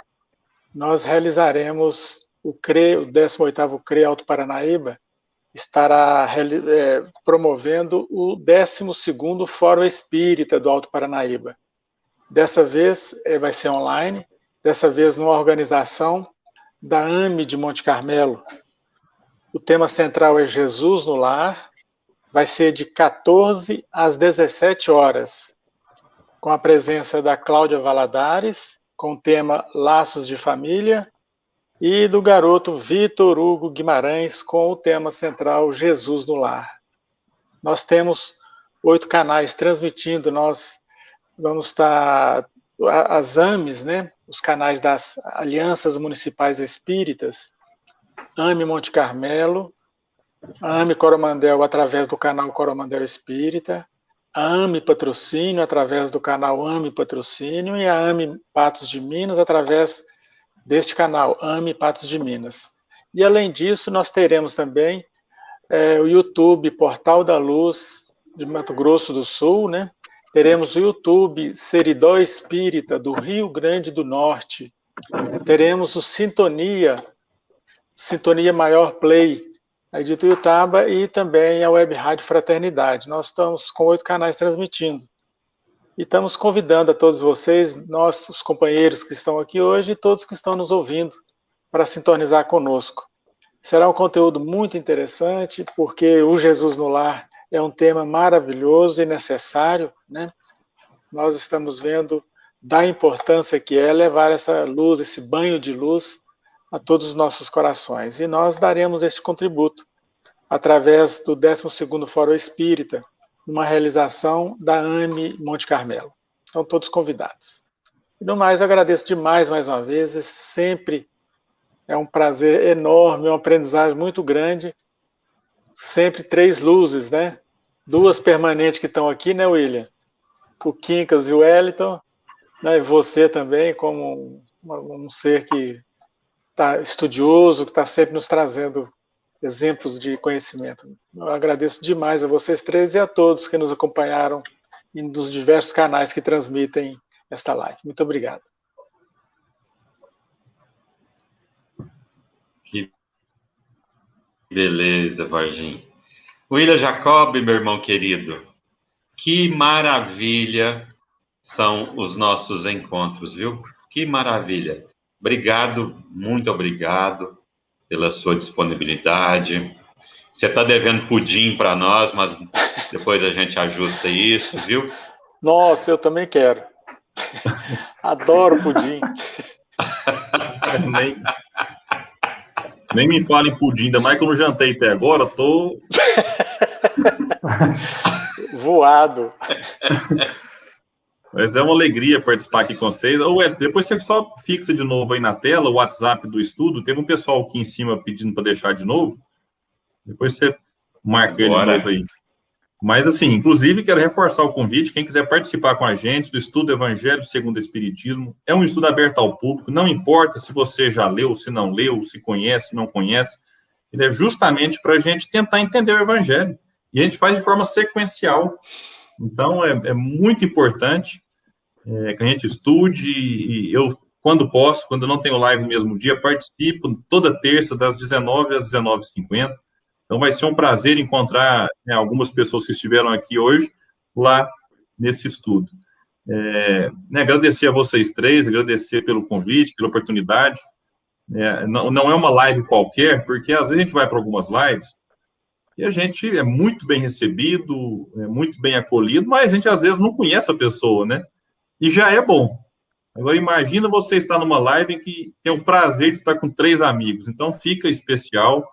nós realizaremos o 18º CRE Alto Paranaíba, estará promovendo o 12º Fórum Espírita do Alto Paranaíba. Dessa vez vai ser online, dessa vez numa organização da AME de Monte Carmelo. O tema central é Jesus no Lar, vai ser de 14 às 17 horas, com a presença da Cláudia Valadares, com o tema Laços de Família, e do garoto Vitor Hugo Guimarães, com o tema central Jesus no Lar. Nós temos 8 canais transmitindo, nós vamos estar, as AMEs, né, os canais das Alianças Municipais Espíritas, AME Monte Carmelo, a AME Coromandel através do canal Coromandel Espírita, a AME Patrocínio através do canal AME Patrocínio e a AME Patos de Minas através deste canal, AME Patos de Minas. E além disso, nós teremos também o YouTube Portal da Luz de Mato Grosso do Sul, né? Teremos o YouTube Seridó Espírita do Rio Grande do Norte, teremos o Sintonia Maior Play, aí de Tuiutaba, e também a Web Rádio Fraternidade. Nós estamos com 8 canais transmitindo. E estamos convidando a todos vocês, nossos companheiros que estão aqui hoje e todos que estão nos ouvindo, para sintonizar conosco. Será um conteúdo muito interessante, porque o Jesus no Lar é um tema maravilhoso e necessário, né? Nós estamos vendo da importância que é levar essa luz, esse banho de luz a todos os nossos corações. E nós daremos esse contributo através do 12º Fórum Espírita, numa realização da AME Monte Carmelo. Estão todos convidados. E no mais, eu agradeço demais mais uma vez. Sempre é um prazer enorme, uma aprendizagem muito grande. Sempre 3 luzes, né? 2 permanentes que estão aqui, né, William? O Quincas e o Wellington, né? E você também, como um ser que está estudioso, que está sempre nos trazendo exemplos de conhecimento. Eu agradeço demais a vocês 3 e a todos que nos acompanharam nos diversos canais que transmitem esta live. Muito obrigado. Que beleza, Varginho. William Jacob, meu irmão querido, que maravilha são os nossos encontros, viu? Que maravilha. Obrigado, muito obrigado pela sua disponibilidade. Você está devendo pudim para nós, mas depois a gente ajusta isso, viu? Nossa, eu também quero. Adoro pudim. Nem me fala em pudim, ainda mais que eu não jantei até agora, tô... Voado. Mas é uma alegria participar aqui com vocês. Depois você só fixa de novo aí na tela o WhatsApp do estudo. Teve um pessoal aqui em cima pedindo para deixar de novo. Depois você marca ele de novo aí. Mas, assim, inclusive, quero reforçar o convite. Quem quiser participar com a gente do estudo Evangelho segundo o Espiritismo, é um estudo aberto ao público. Não importa se você já leu, se não leu, se conhece, se não conhece. Ele é justamente para a gente tentar entender o Evangelho. E a gente faz de forma sequencial. Então, é muito importante que a gente estude, e eu, quando posso, quando eu não tenho live no mesmo dia, participo toda terça, das 19 às 19h50. Então, vai ser um prazer encontrar algumas pessoas que estiveram aqui hoje, lá nesse estudo. Agradecer a vocês 3, agradecer pelo convite, pela oportunidade. Não é uma live qualquer, porque às vezes a gente vai para algumas lives, e a gente é muito bem recebido, é muito bem acolhido, mas a gente às vezes não conhece a pessoa, né? E já é bom. Agora, imagina você estar numa live em que tem o prazer de estar com 3 amigos. Então, fica especial.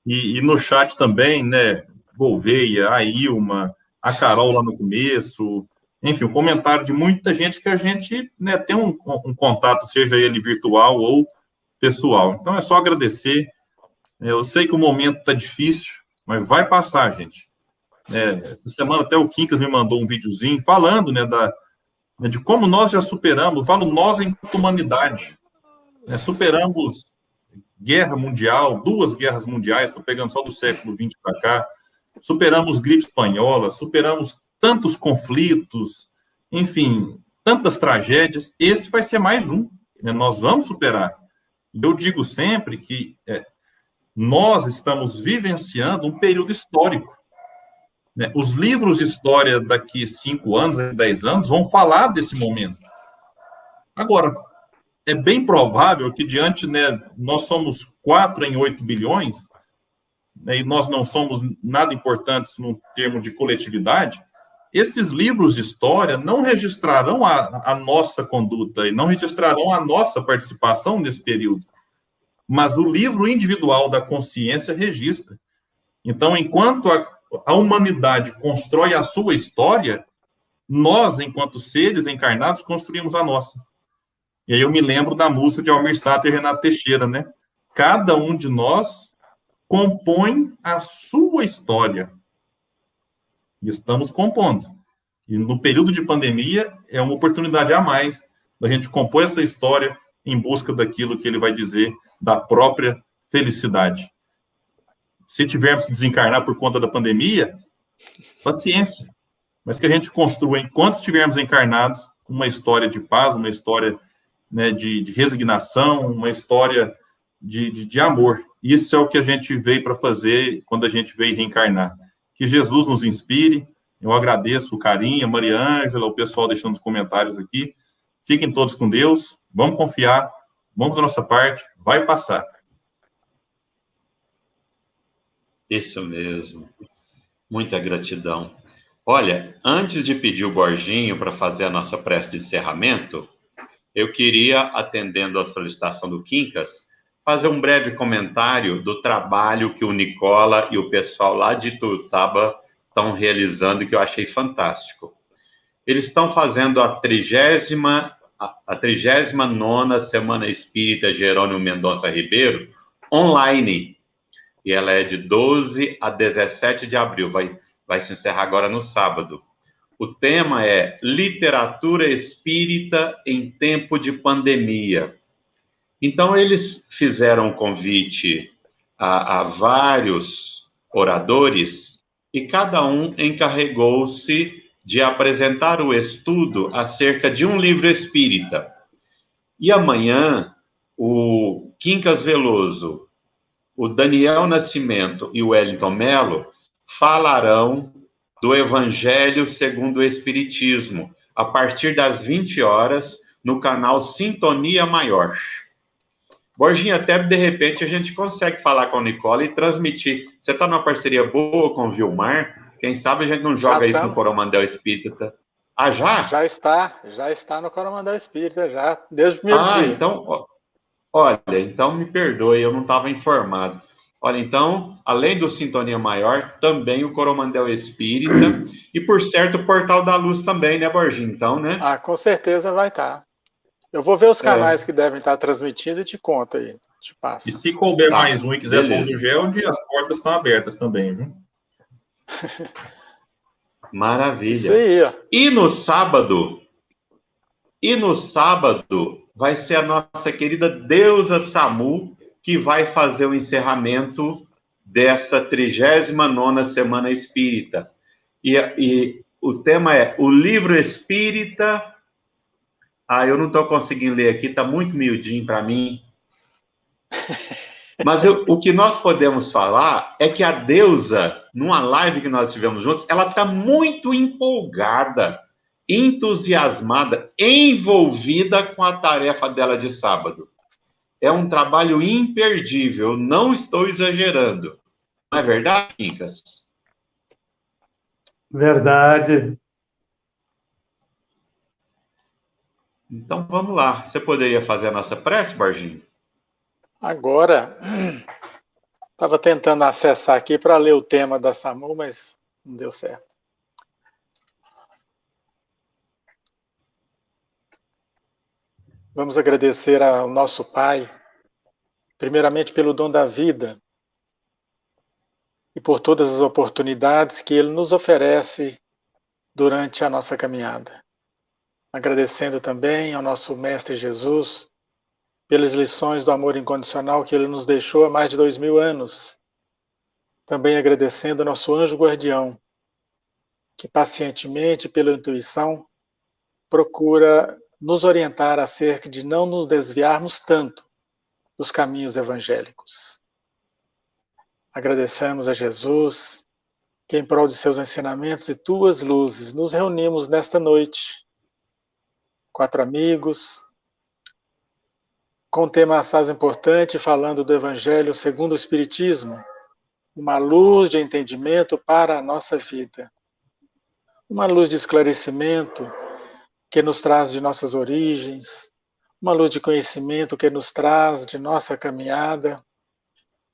E no chat também, né? Gouveia, a Ilma, a Carol lá no começo. Enfim, o comentário de muita gente que a gente, né, tem um contato, seja ele virtual ou pessoal. Então, é só agradecer. Eu sei que o momento está difícil, mas vai passar, gente. Essa semana até o Quincas me mandou um videozinho falando, né, de como nós já superamos, falo nós enquanto humanidade, superamos guerra mundial, 2 guerras mundiais, estou pegando só do século XX para cá, superamos gripe espanhola, superamos tantos conflitos, enfim, tantas tragédias, esse vai ser mais um, né? Nós vamos superar. Eu digo sempre que nós estamos vivenciando um período histórico. Né? Os livros de história daqui 5 anos, 10 anos, vão falar desse momento. Agora, é bem provável que diante, né, nós somos 4 em 8 bilhões, né, e nós não somos nada importantes no termo de coletividade, esses livros de história não registrarão a nossa conduta e não registrarão a nossa participação nesse período. Mas o livro individual da consciência registra. Então, enquanto a humanidade constrói a sua história, nós, enquanto seres encarnados, construímos a nossa. E aí eu me lembro da música de Almir Sater e Renato Teixeira, né? Cada um de nós compõe a sua história. E estamos compondo. E no período de pandemia, é uma oportunidade a mais da gente compor essa história em busca daquilo que ele vai dizer da própria felicidade. Se tivermos que desencarnar por conta da pandemia, paciência. Mas que a gente construa, enquanto estivermos encarnados, uma história de paz, uma história né, de resignação, uma história de amor. Isso é o que a gente veio para fazer quando a gente veio reencarnar. Que Jesus nos inspire. Eu agradeço o carinho, a Maria Ângela, o pessoal deixando os comentários aqui. Fiquem todos com Deus. Vamos confiar. Vamos da nossa parte. Vai passar. Isso mesmo. Muita gratidão. Olha, antes de pedir o Borginho para fazer a nossa prece de encerramento, eu queria, atendendo à solicitação do Quincas, fazer um breve comentário do trabalho que o Nicola e o pessoal lá de Ituiutaba estão realizando, que eu achei fantástico. Eles estão fazendo a 39ª Semana Espírita Jerônimo Mendonça Ribeiro online. E ela é de 12 a 17 de abril, vai se encerrar agora no sábado. O tema é Literatura Espírita em Tempo de Pandemia. Então, eles fizeram um convite a vários oradores e cada um encarregou-se de apresentar o estudo acerca de um livro espírita. E amanhã, o Quincas Veloso, o Daniel Nascimento e o Wellington Mello falarão do Evangelho segundo o Espiritismo, a partir das 20 horas, no canal Sintonia Maior. Borginho, até de repente a gente consegue falar com o Nicola e transmitir. Você está numa parceria boa com o Vilmar? Quem sabe a gente não joga isso no Coromandel Espírita. Ah, já? Já está no Coromandel Espírita, já, desde o primeiro dia. Então, olha, então me perdoe, eu não estava informado. Olha, então, além do Sintonia Maior, também o Coromandel Espírita e, por certo, o Portal da Luz também, né, Borginho? Então, né? Ah, com certeza vai estar. Eu vou ver os canais que devem estar transmitindo e te conto aí, te passo. E se couber mais um e quiser pôr do Geld, as portas estão abertas também, viu? Maravilha. Isso aí, ó. E no sábado vai ser a nossa querida Deusa Samu que vai fazer o encerramento dessa 39ª Semana Espírita. E o tema é o livro espírita. Eu não estou conseguindo ler aqui, está muito miudinho para mim. Mas o que nós podemos falar é que a Deusa, numa live que nós tivemos juntos, ela está muito empolgada, entusiasmada, envolvida com a tarefa dela de sábado. É um trabalho imperdível, não estou exagerando. Não é verdade, Quincas? Verdade. Então, vamos lá. Você poderia fazer a nossa prece, Borginho? Agora, estava tentando acessar aqui para ler o tema da SAMU, mas não deu certo. Vamos agradecer ao nosso Pai, primeiramente pelo dom da vida e por todas as oportunidades que Ele nos oferece durante a nossa caminhada. Agradecendo também ao nosso Mestre Jesus pelas lições do amor incondicional que Ele nos deixou há mais de 2000 anos. Também agradecendo ao nosso anjo guardião, que pacientemente, pela intuição, procura nos orientar acerca de não nos desviarmos tanto dos caminhos evangélicos. Agradecemos a Jesus, que em prol de seus ensinamentos e tuas luzes, nos reunimos nesta noite, 4 amigos, com um tema assaz importante, falando do Evangelho segundo o Espiritismo, uma luz de entendimento para a nossa vida, uma luz de esclarecimento que nos traz de nossas origens, uma luz de conhecimento que nos traz de nossa caminhada,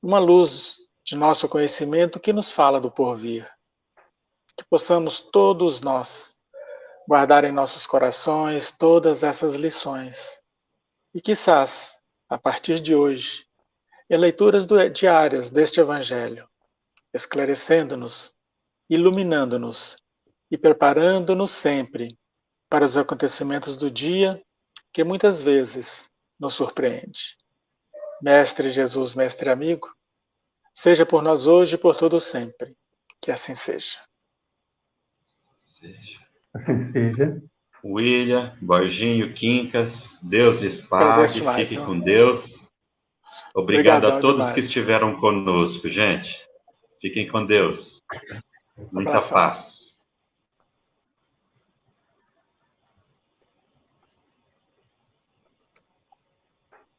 uma luz de nosso conhecimento que nos fala do porvir. Que possamos todos nós guardar em nossos corações todas essas lições. E quizás, a partir de hoje, em leituras diárias deste Evangelho, esclarecendo-nos, iluminando-nos e preparando-nos sempre para os acontecimentos do dia que muitas vezes nos surpreende. Mestre Jesus, mestre amigo, seja por nós hoje e por todo sempre. Que assim seja. Assim seja. William, Borginho, Quincas, Deus lhes pague, Agradeço demais, fiquem viu? com Deus. Obrigado Obrigadão a todos demais. que estiveram conosco, gente. Fiquem com Deus. Muita Abração. paz.